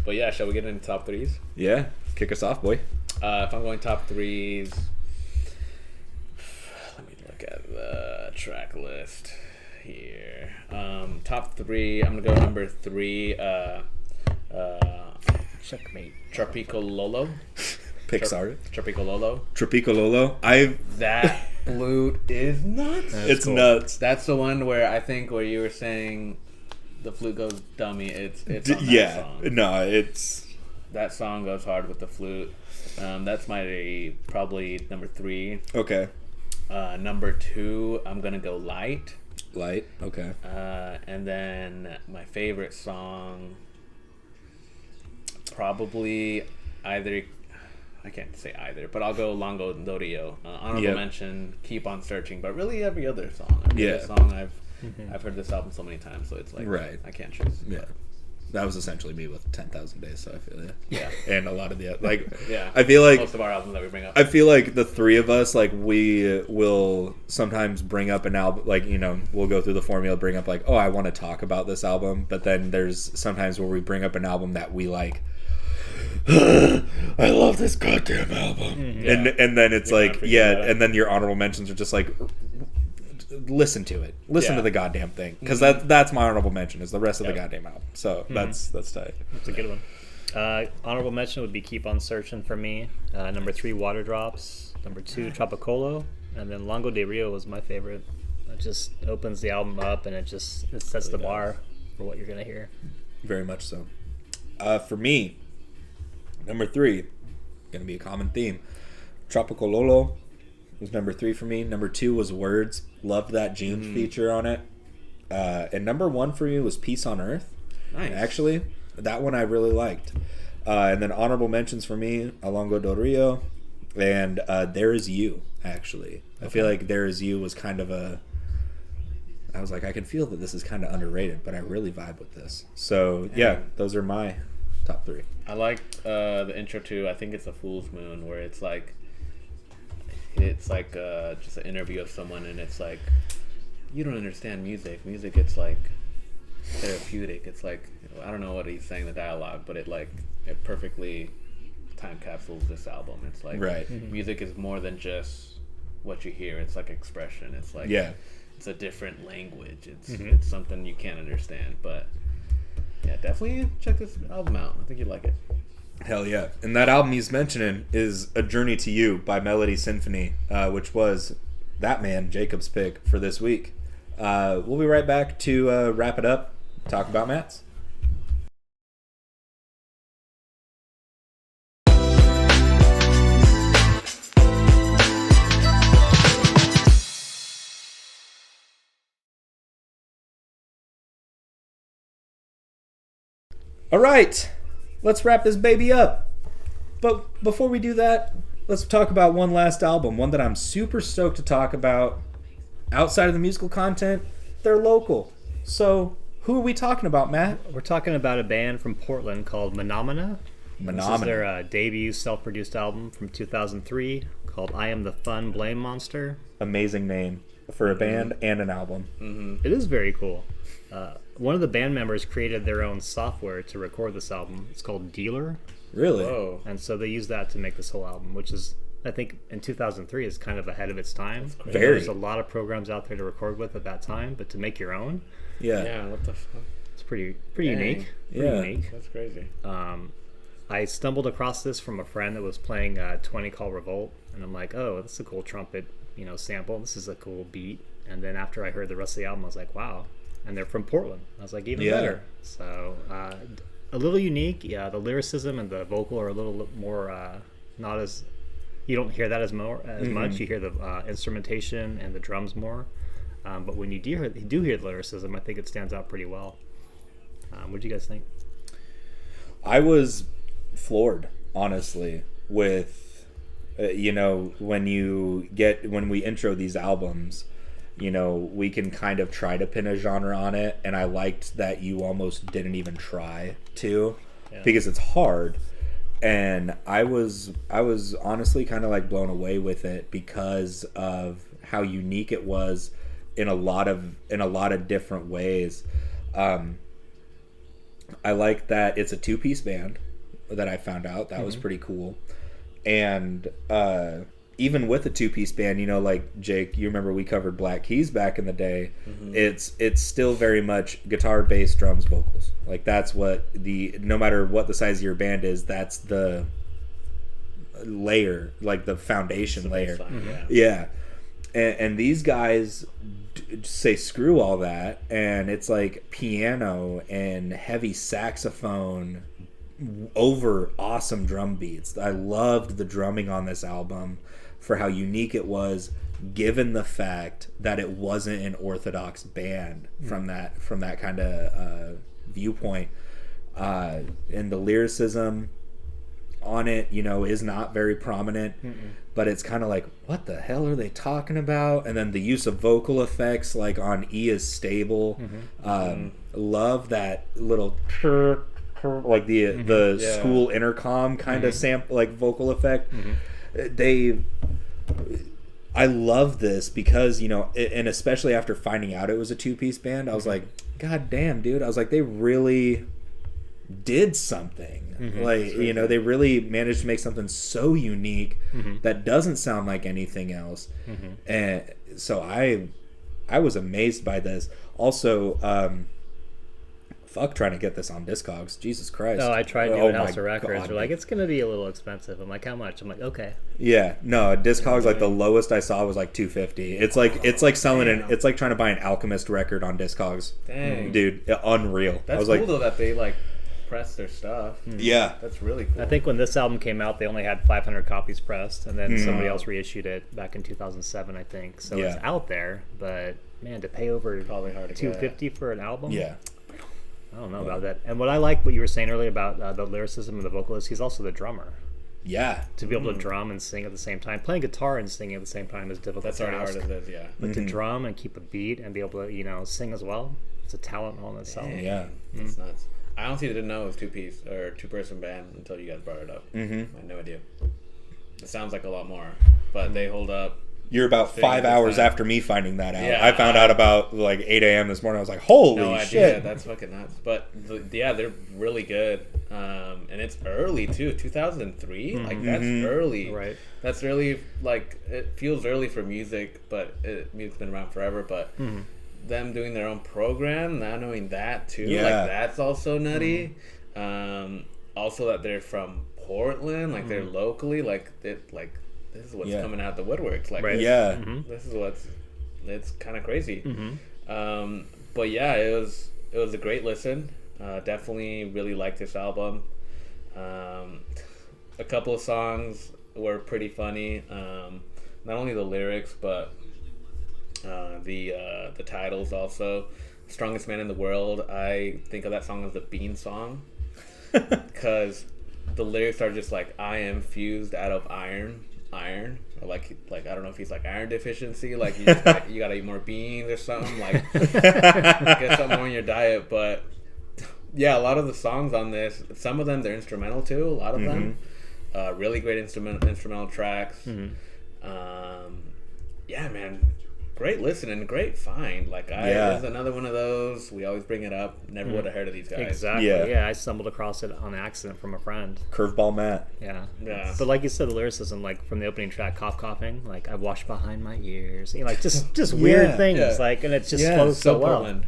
But yeah, shall we get into top threes?
Yeah, kick us off, boy.
If I'm going top threes, let me look at the track list here. Top three, I'm gonna go number 3.
Checkmate.
Tropico Lolo.
Pixar.
Tropico Lolo.
Tropico Lolo.
That flute is nuts.
It's cool. Nuts.
That's the one where you were saying the flute goes dummy. It's on that song.
No, it's
that song goes hard with the flute. That's my probably number 3.
Okay.
Number 2, I'm gonna go Light.
Light. Okay.
And then my favorite song, probably either. I can't say either, but I'll go Longo Dorio. Honorable mention, Keep on Searching, but really every other song. This song I've heard this album so many times, so it's like I can't choose.
Yeah, that was essentially me with 10,000 Days. So I feel
Yeah,
and a lot of the like.
Yeah,
I feel like
most of our albums that we bring up.
I feel like the three of us, like we will sometimes bring up an album, like we'll go through the formula, bring up like, oh, I want to talk about this album, but then there's sometimes where we bring up an album that we like. I love this goddamn album, and then it's like and then your honorable mentions are just like listen to it, listen to the goddamn thing, because that's my honorable mention is the rest of the goddamn album. So that's tight.
That's a good one. Honorable mention would be Keep on Searching for me. Number 3, Water Drops. Number 2, Tropicolo, and then Longo de Rio was my favorite. It just opens the album up and it sets the bar for what you're gonna hear.
Very much so. For me, number 3, gonna be a common theme. Tropico Lolo, was number 3 for me. Number 2 was Words. Loved that June's feature on it. And number 1 for me was Peace on Earth.
Nice.
Actually, that one I really liked. And then honorable mentions for me, Alongo do Rio, and There Is You, actually. I feel like There Is You was kind of a... I was like, I can feel that this is kind of underrated, but I really vibe with this. So, yeah, those are my top 3.
I liked the intro to, I think it's A Fool's Moon, where it's like just an interview of someone, and it's like, you don't understand music. Music, it's like therapeutic. It's like, I don't know what he's saying, the dialogue, but it perfectly time capsules this album. It's like, music is more than just what you hear. It's like expression. It's like, it's a different language. It's something you can't understand. But yeah, definitely check this album out. I think you'd like it.
Hell yeah. And that album he's mentioning is A Journey to You by Melodiesinfonie, which was that man Jacob's pick for this week. We'll be right back to wrap it up, talk about Matt's. All right, let's wrap this baby up. But before we do that, let's talk about one last album, one that I'm super stoked to talk about. Outside of the musical content, they're local. So who are we talking about, Matt?
We're talking about a band from Portland called Menomena. This is their debut self-produced album from 2003 called I Am the Fun Blame Monster.
Amazing name for a band and an album.
It is very cool. One of the band members created their own software to record this album. It's called Dealer.
Really?
Whoa.
And so they used that to make this whole album, which is, I think, in 2003 is kind of ahead of its time.
Very.
There's a lot of programs out there to record with at that time, but to make your own,
Yeah, what the fuck?
it's pretty unique. Pretty unique.
That's crazy.
I stumbled across this from a friend that was playing 20 Call Revolt, and I'm like, oh, that's a cool trumpet, sample. This is a cool beat. And then after I heard the rest of the album, I was like, wow. And they're from Portland. I was like, even better. So a little unique. Yeah, the lyricism and the vocal are a little more not as... You don't hear that as much. You hear the instrumentation and the drums more. But when you do hear the lyricism, I think it stands out pretty well. What do you guys think?
I was floored, honestly, with when we intro these albums, we can kind of try to pin a genre on it, and I liked that you almost didn't even try to, because it's hard. And I was honestly kind of like blown away with it because of how unique it was in a lot of different ways. I like that it's a 2-piece band that I found out. That was pretty cool. And even with a 2-piece band, like Jake, you remember we covered Black Keys back in the day. It's still very much guitar, bass, drums, vocals. Like that's what no matter what the size of your band is, that's the layer, like the foundation layer. Yeah. And these guys say screw all that, and it's like piano and heavy saxophone over awesome drum beats. I loved the drumming on this album for how unique it was, given the fact that it wasn't an orthodox band from that kind of viewpoint. And the lyricism on it, is not very prominent, but it's kind of like, what the hell are they talking about? And then the use of vocal effects, like on E is Stable. Love that little like the school intercom kind of sample, like vocal effect. I love this because, and especially after finding out it was a 2-piece band, I was like, God damn, dude. I was like, they really did something. They really managed to make something so unique that doesn't sound like anything else. And so I was amazed by this. Also, fuck trying to get this on Discogs. Jesus Christ.
Oh, I tried doing House of Records. They're like, it's going to be a little expensive. I'm like, how much? I'm like, okay.
Yeah, no, Discogs, like the lowest I saw was like $250. It's like selling it's like trying to buy an Alchemist record on Discogs.
Dang.
Dude, unreal.
That's
I was
cool
like,
though that they like press their stuff.
Yeah.
That's really cool.
I think when this album came out, they only had 500 copies pressed, and then somebody else reissued it back in 2007, I think. So it's out there, but man, to pay over
probably hard to
$250 for an album, I don't know about that. And what I like, what you were saying earlier about the lyricism and the vocalist, he's also the drummer.
Yeah.
To be able to drum and sing at the same time, playing guitar and singing at the same time is difficult.
That's already hard as it is,
But to drum and keep a beat and be able to, sing as well, it's a talent all in itself.
Yeah.
That's nuts. I honestly didn't know it was two-person band until you guys brought it up. I had no idea. It sounds like a lot more, but they hold up.
You're about 5 hours after me finding that out.
Yeah,
I found out about like 8 a.m. this morning. I was like, holy
no
shit.
idea. That's fucking nuts. But they're really good. And it's early too. 2003? Like that's early.
Right.
That's really like, it feels early for music, but music's been around forever. But them doing their own program, not knowing that too, like that's also nutty. Also that they're from Portland, like they're locally, like this is what's coming out the woodworks. Like, this is it's kind of crazy. But yeah, it was a great listen. Definitely really liked this album. A couple of songs were pretty funny. Not only the lyrics, but the titles also. Strongest Man in the World. I think of that song as the Bean song because the lyrics are just like, I am fused out of iron, or like I don't know if he's like iron deficiency, like you gotta eat more beans or something, like get something more in your diet. But yeah, a lot of the songs on this, some of them they're instrumental too, a lot of them really great instrumental tracks. Yeah, man, great listen and great find. Like there's another one of those, we always bring it up, never would have heard of these guys.
Exactly. Yeah, I stumbled across it on accident from a friend.
Curveball Matt.
Yeah. But like you said, the lyricism, like from the opening track, coughing, like I wash behind my ears, like just weird things, like, and it just flows so well. Portland.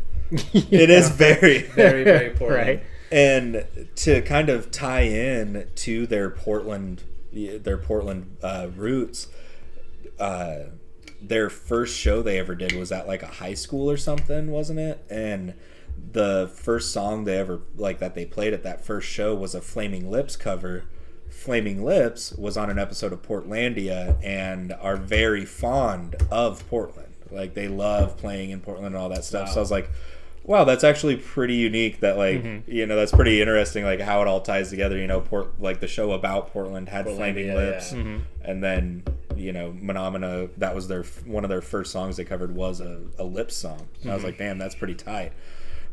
It is very,
very, very Portland.
Right.
And to kind of tie in to their Portland roots, their first show they ever did was at like a high school or something, wasn't it? And the first song they ever that they played at that first show was a Flaming Lips cover. Flaming Lips was on an episode of Portlandia and are very fond of Portland. Like they love playing in Portland and all that stuff. Wow. So I was like, wow, that's actually pretty unique. That that's pretty interesting. Like how it all ties together. The show about Portland had Flaming Lips, and then Menomena. That was one of their first songs they covered was a Lips song. And I was like, damn, that's pretty tight.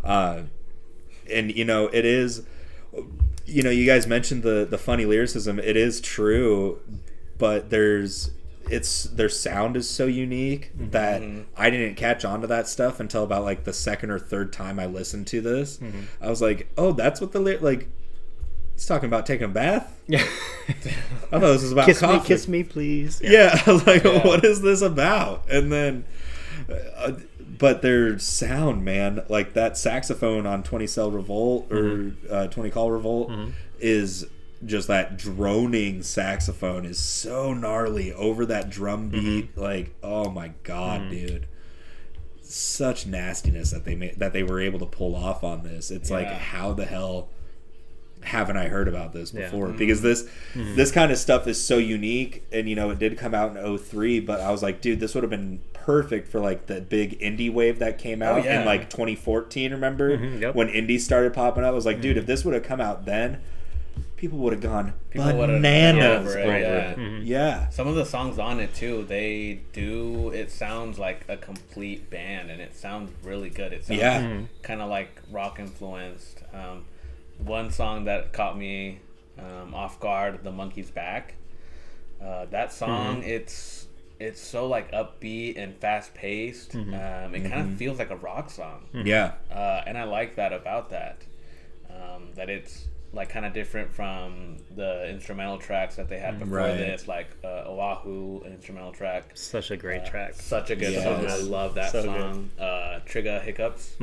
And it is. You guys mentioned the funny lyricism. It is true, but their sound is so unique that I didn't catch on to that stuff until about like the second or third time I listened to this. I was like, oh, that's what he's talking about taking a bath? Yeah. I thought this was about coffee.
Kiss me, please.
Yeah. I was like, what is this about? And then, but their sound, man, like that saxophone on 20 Cell Revolt or 20 Call Revolt is just that droning saxophone is so gnarly over that drum beat. Like, oh my god, dude, such nastiness that they were able to pull off on this. It's like, how the hell haven't I heard about this before? Because this kind of stuff is so unique, and it did come out in 2003, but I was like, dude, this would have been perfect for like the big indie wave that came out in like 2014. Remember when indie started popping up? I was like, dude, if this would have come out then, people would have gone bananas over it. Yeah.
Some of the songs on it too, it sounds like a complete band, and it sounds really good. It sounds kind of like rock influenced. One song that caught me off guard, The Monkey's Back. That song, it's so like upbeat and fast paced. It kind of feels like a rock song.
Yeah.
And I like that about that. That it's like kind of different from the instrumental tracks that they had before this, like Oahu instrumental track.
Such a great track.
Such a good song. I love that song. Trigger Hiccups.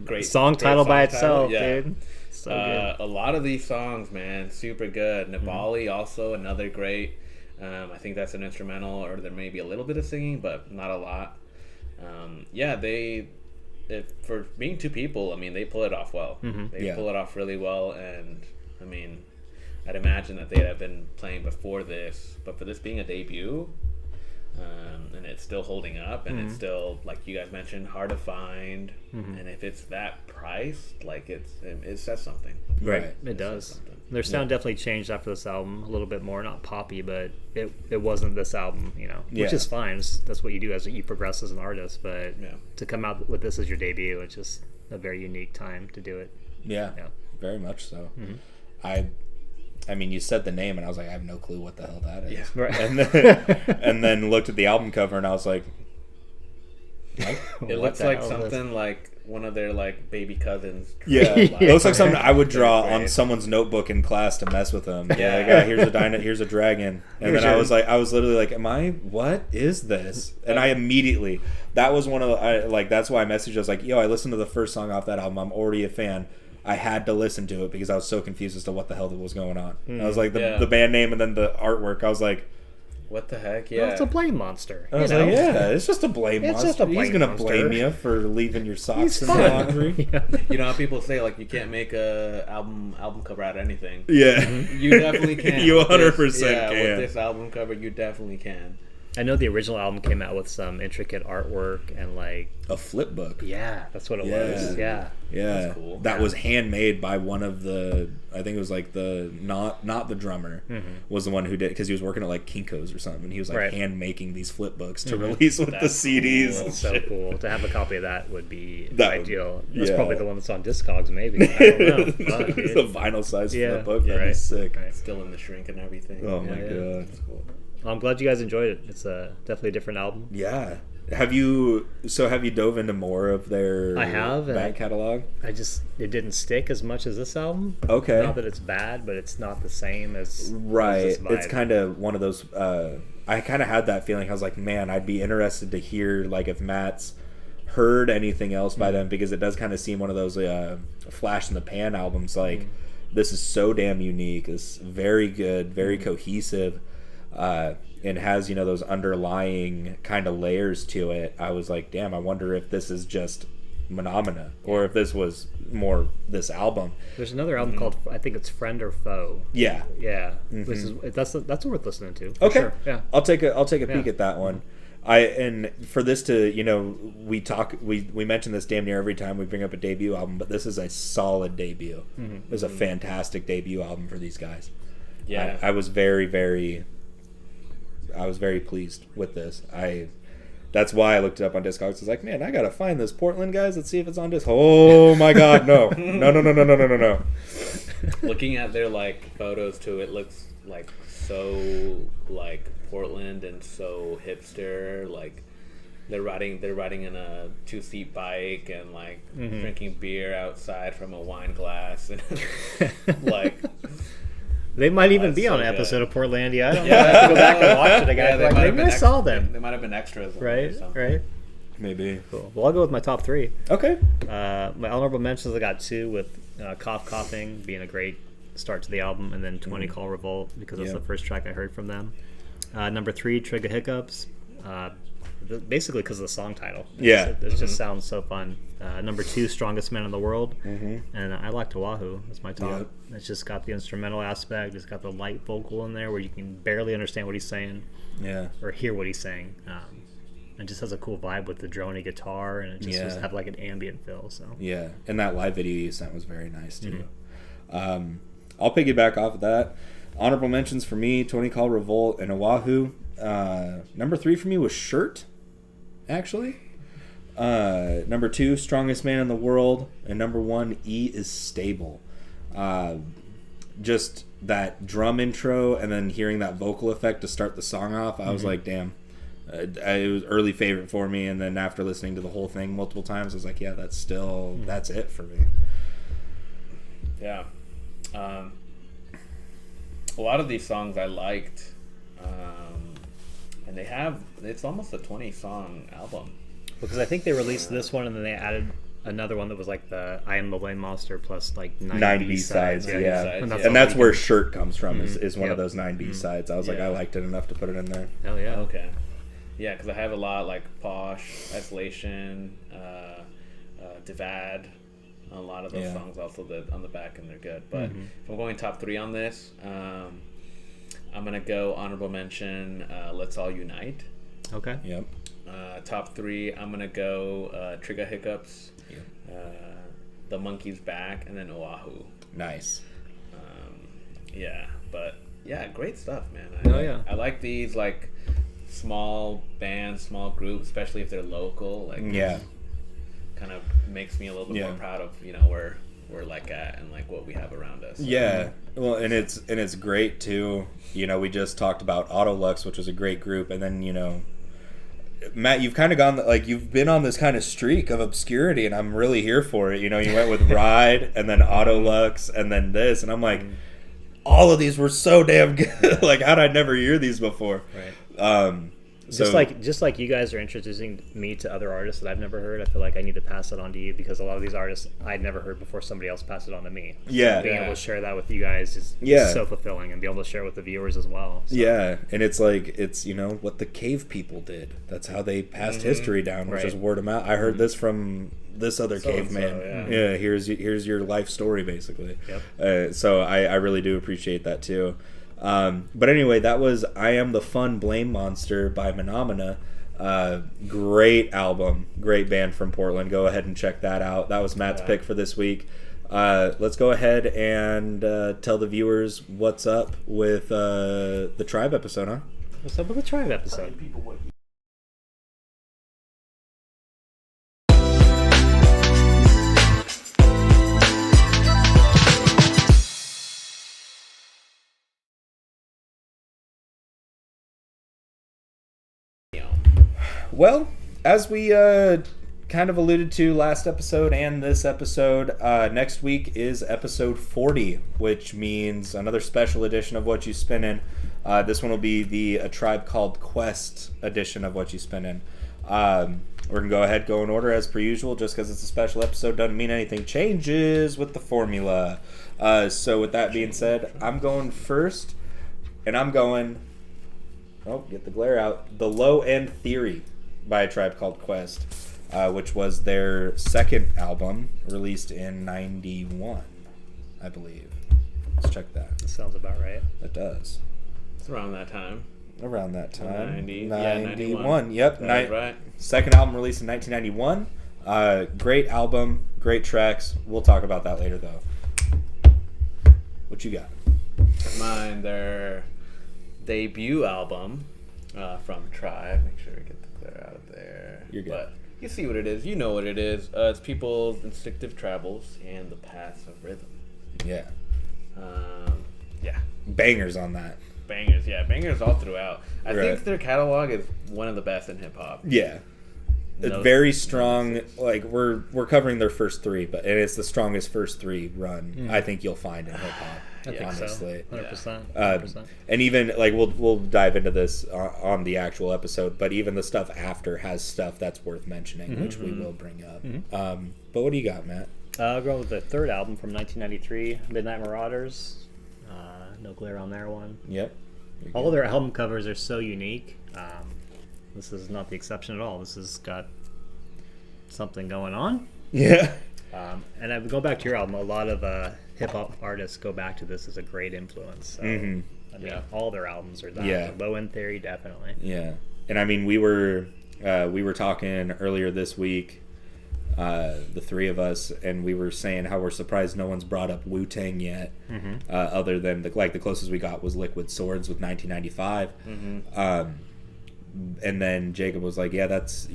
Great
song title by itself, dude. So good.
A lot of these songs, man, super good. Nabali also another great. I think that's an instrumental, or there may be a little bit of singing, but not a lot. for being two people, I mean, they pull it off well. They pull it off really well, and I mean, I'd imagine that they'd have been playing before this, but for this being a debut, and it's still holding up, and it's still, like you guys mentioned, hard to find, and if it's that priced, like it says something.
Right.
It does. Their sound definitely changed after this album a little bit more, not poppy, but it wasn't this album, which is fine. That's what you do as you progress as an artist. But to come out with this as your debut, it's just a very unique time to do it.
Yeah. Very much so. I mean, you said the name, and I was like, I have no clue what the hell that is.
Yeah. Right.
And then looked at the album cover, and I was like,
it looks like something like one of their like baby cousins.
Yeah, it looks like something I would draw on someone's notebook in class to mess with them. Yeah, here's a dragon, and then I was literally like, what is this? And I immediately, that was one of the, that's why I messaged. I was like, yo, I listened to the first song off that album. I'm already a fan. I had to listen to it because I was so confused as to what the hell was going on. I was like, the band name and then the artwork. I was like,
what the heck? Yeah,
well, it's a blame monster.
I was like, it's just a blame monster. He's gonna blame you for leaving your socks in the laundry.
You know how people say like you can't make a album cover out of anything.
Yeah,
you definitely can.
You 100% can.
With this album cover, you definitely can.
I know the original album came out with some intricate artwork and like
a flip book.
Yeah, that's what it was. Yeah.
That's cool. That was handmade by one of the, I think it was like the not the drummer was the one who did, because he was working at like Kinko's or something. He was like hand making these flip books to release with the CDs.
Cool. So cool. To have a copy of that would be ideal. That's probably the one that's on Discogs, maybe. I don't know.
It's a vinyl size flip book. That'd be sick.
Right. Still in the shrink and everything.
Oh my god.
That's cool.
Well, I'm glad you guys enjoyed it. It's definitely a different album.
Yeah. Have you dove into more of their back catalog?
It didn't stick as much as this album.
Okay.
Not that it's bad, but it's not the same as
Right. It's kind of one of those I kind of had that feeling. I was like, man, I'd be interested to hear like if Matt's heard anything else by them, because it does kind of seem one of those flash in the pan albums. Like this is so damn unique. It's very good, very cohesive. And has, those underlying kind of layers to it. I was like, damn, I wonder if this is just Menomena or if this was more this album.
There's another album called, I think it's Friend or Foe.
Yeah.
That's worth listening to.
Okay.
Sure. Yeah.
I'll take a peek at that one. And for this to, we mention this damn near every time we bring up a debut album, but this is a solid debut. It was a fantastic debut album for these guys.
Yeah.
I was very, very pleased with this. That's why I looked it up on Discogs. I was like, man, I gotta find this Portland guys. Let's see if it's on Discogs. Oh my god, no. No.
Looking at their like photos too, it looks like so like Portland and so hipster. Like they're riding in a 2-seat bike and like drinking beer outside from a wine glass and like.
They might even be on an episode of Portlandia. I don't know. I have to go back and watch it again. Maybe I saw them.
They might have been extras.
Right.
Maybe.
Cool. Well, I'll go with my top 3.
Okay.
My honorable mentions, I got 2 with Cough Coughing being a great start to the album, and then 20 Call Revolt because that's the first track I heard from them. Number 3, Trigger Hiccups. Basically because of the song title. It just sounds so fun. Number 2, Strongest Man in the World. And I like Oahu. That's my top. It's just got the instrumental aspect. It's got the light vocal in there where you can barely understand what he's saying. Or hear what he's saying. It just has a cool vibe with the droney guitar, and it just have like an ambient feel. So
yeah, and that live video you sent was very nice too. I'll piggyback off of that. Honorable mentions for me: 20 Call Revolt and Oahu. Number 3 for me was Shirt. Actually, number 2, Strongest Man in the World, and number 1, E is Stable. Just that drum intro and then hearing that vocal effect to start the song off, I was like, damn. It was early favorite for me, and then after listening to the whole thing multiple times, I was like, yeah, that's it for me.
Yeah. A lot of these songs I liked. And it's almost a 20-song album.
Because I think they released this one and then they added another one that was like the I Am the Blame Monster plus like 9 B-sides.
And that's where Shirt comes from, is one of those 9 B-sides. I was like, I liked it enough to put it in there.
Hell yeah.
Okay. Yeah, because I have a lot like Posh, Isolation, Divad. A lot of those songs also on the back, and they're good. But if I'm going top 3 on this, I'm gonna go honorable mention. Let's All Unite.
Okay.
Yep.
Top 3, I'm gonna go Trigger Hiccups. Yep. The Monkey's Back, and then Oahu.
Nice.
Great stuff, man. I like these like small bands, small groups, especially if they're local. Like kind of makes me a little bit more proud of where we're like at and like what we have around us.
Yeah. Well, and it's great too. We just talked about Autolux, which was a great group, and then Matt, you've kind of gone like you've been on this kind of streak of obscurity, and I'm really here for it. You went with Ride, and then Autolux, and then this, and I'm like, all of these were so damn good. Like, how'd I never hear these before?
Right. Just like you guys are introducing me to other artists that I've never heard, I feel like I need to pass it on to you, because a lot of these artists I'd never heard before somebody else passed it on to me.
Yeah.
So being able to share that with you guys is so fulfilling, and be able to share it with the viewers as well. So.
Yeah, and it's like, it's, what the cave people did. That's how they passed history down, which is word of mouth. I heard this from this other caveman. Yeah, here's your life story, basically. Yep. So I really do appreciate that, too. But anyway, that was I Am the Fun Blame Monster by Menomena. Great album, great band from Portland. Go ahead and check that out. That was Matt's pick for this week. Let's go ahead and tell the viewers what's up with the Tribe episode, huh?
What's up with the Tribe episode?
Well, as we kind of alluded to last episode and this episode, next week is episode 40, which means another special edition of Whatchu Spinnin. This one will be the A Tribe Called Quest edition of Whatchu Spinnin. We're going to go in order as per usual. Just because it's a special episode doesn't mean anything changes with the formula. So with that being said, I'm going first, and I'm going... Oh, get the glare out. The Low End Theory by A Tribe Called Quest, which was their second album, released in 91, I believe. Let's check that.
That sounds about right.
It does.
It's around that time.
91. Yep.
Right.
Second album released in 1991. Great album, great tracks. We'll talk about that later, though. What you got?
Mine, their debut album from Tribe. Make sure we get the clear out of there.
You're good.
But you see what it is. You know what it is. It's people's instinctive travels and the paths of rhythm.
Yeah.
Yeah.
Bangers on that.
Bangers, yeah. Bangers all throughout. I think their catalog is one of the best in hip-hop.
Yeah. Very strong. Like, we're covering their first 3, and it's the strongest first 3 run I think you'll find in hip-hop.
I think
honestly,
so. 100%.
And even like we'll dive into this on the actual episode, but even the stuff after has stuff that's worth mentioning, which we will bring up. But what do you got, Matt?
I'll go with the third album from 1993, Midnight Marauders. No glare on their one.
Yep.
All their album covers are so unique. This is not the exception at all. This has got something going on.
Yeah.
And I go back to your album. A lot of hip-hop artists go back to this as a great influence. So, I mean, all their albums are that.
Yeah.
Low End Theory, definitely.
Yeah. And I mean, we were talking earlier this week, the three of us, and we were saying how we're surprised no one's brought up Wu-Tang yet, other than the closest we got was Liquid Swords with 1995. And then Jacob was like, that's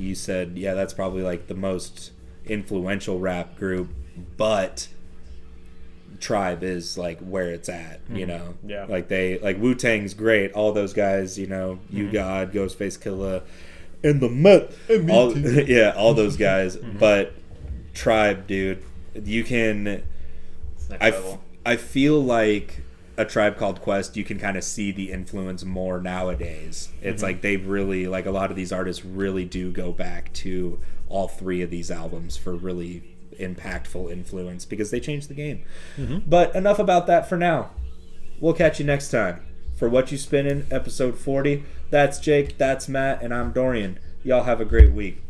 probably like the most influential rap group, but Tribe is like where it's at, you know.
Yeah.
Like Wu-Tang's great, all those guys, you God, Ghostface Killah, and the Met, all those guys. But Tribe, dude, you can. I feel like A Tribe Called Quest, you can kind of see the influence more nowadays. It's like they really, like a lot of these artists really do go back to all 3 of these albums for really impactful influence because they changed the game. But enough about that for now. We'll catch you next time for Whatchu Spinnin, episode 40. That's Jake, that's Matt, and I'm Dorian. Y'all have a great week.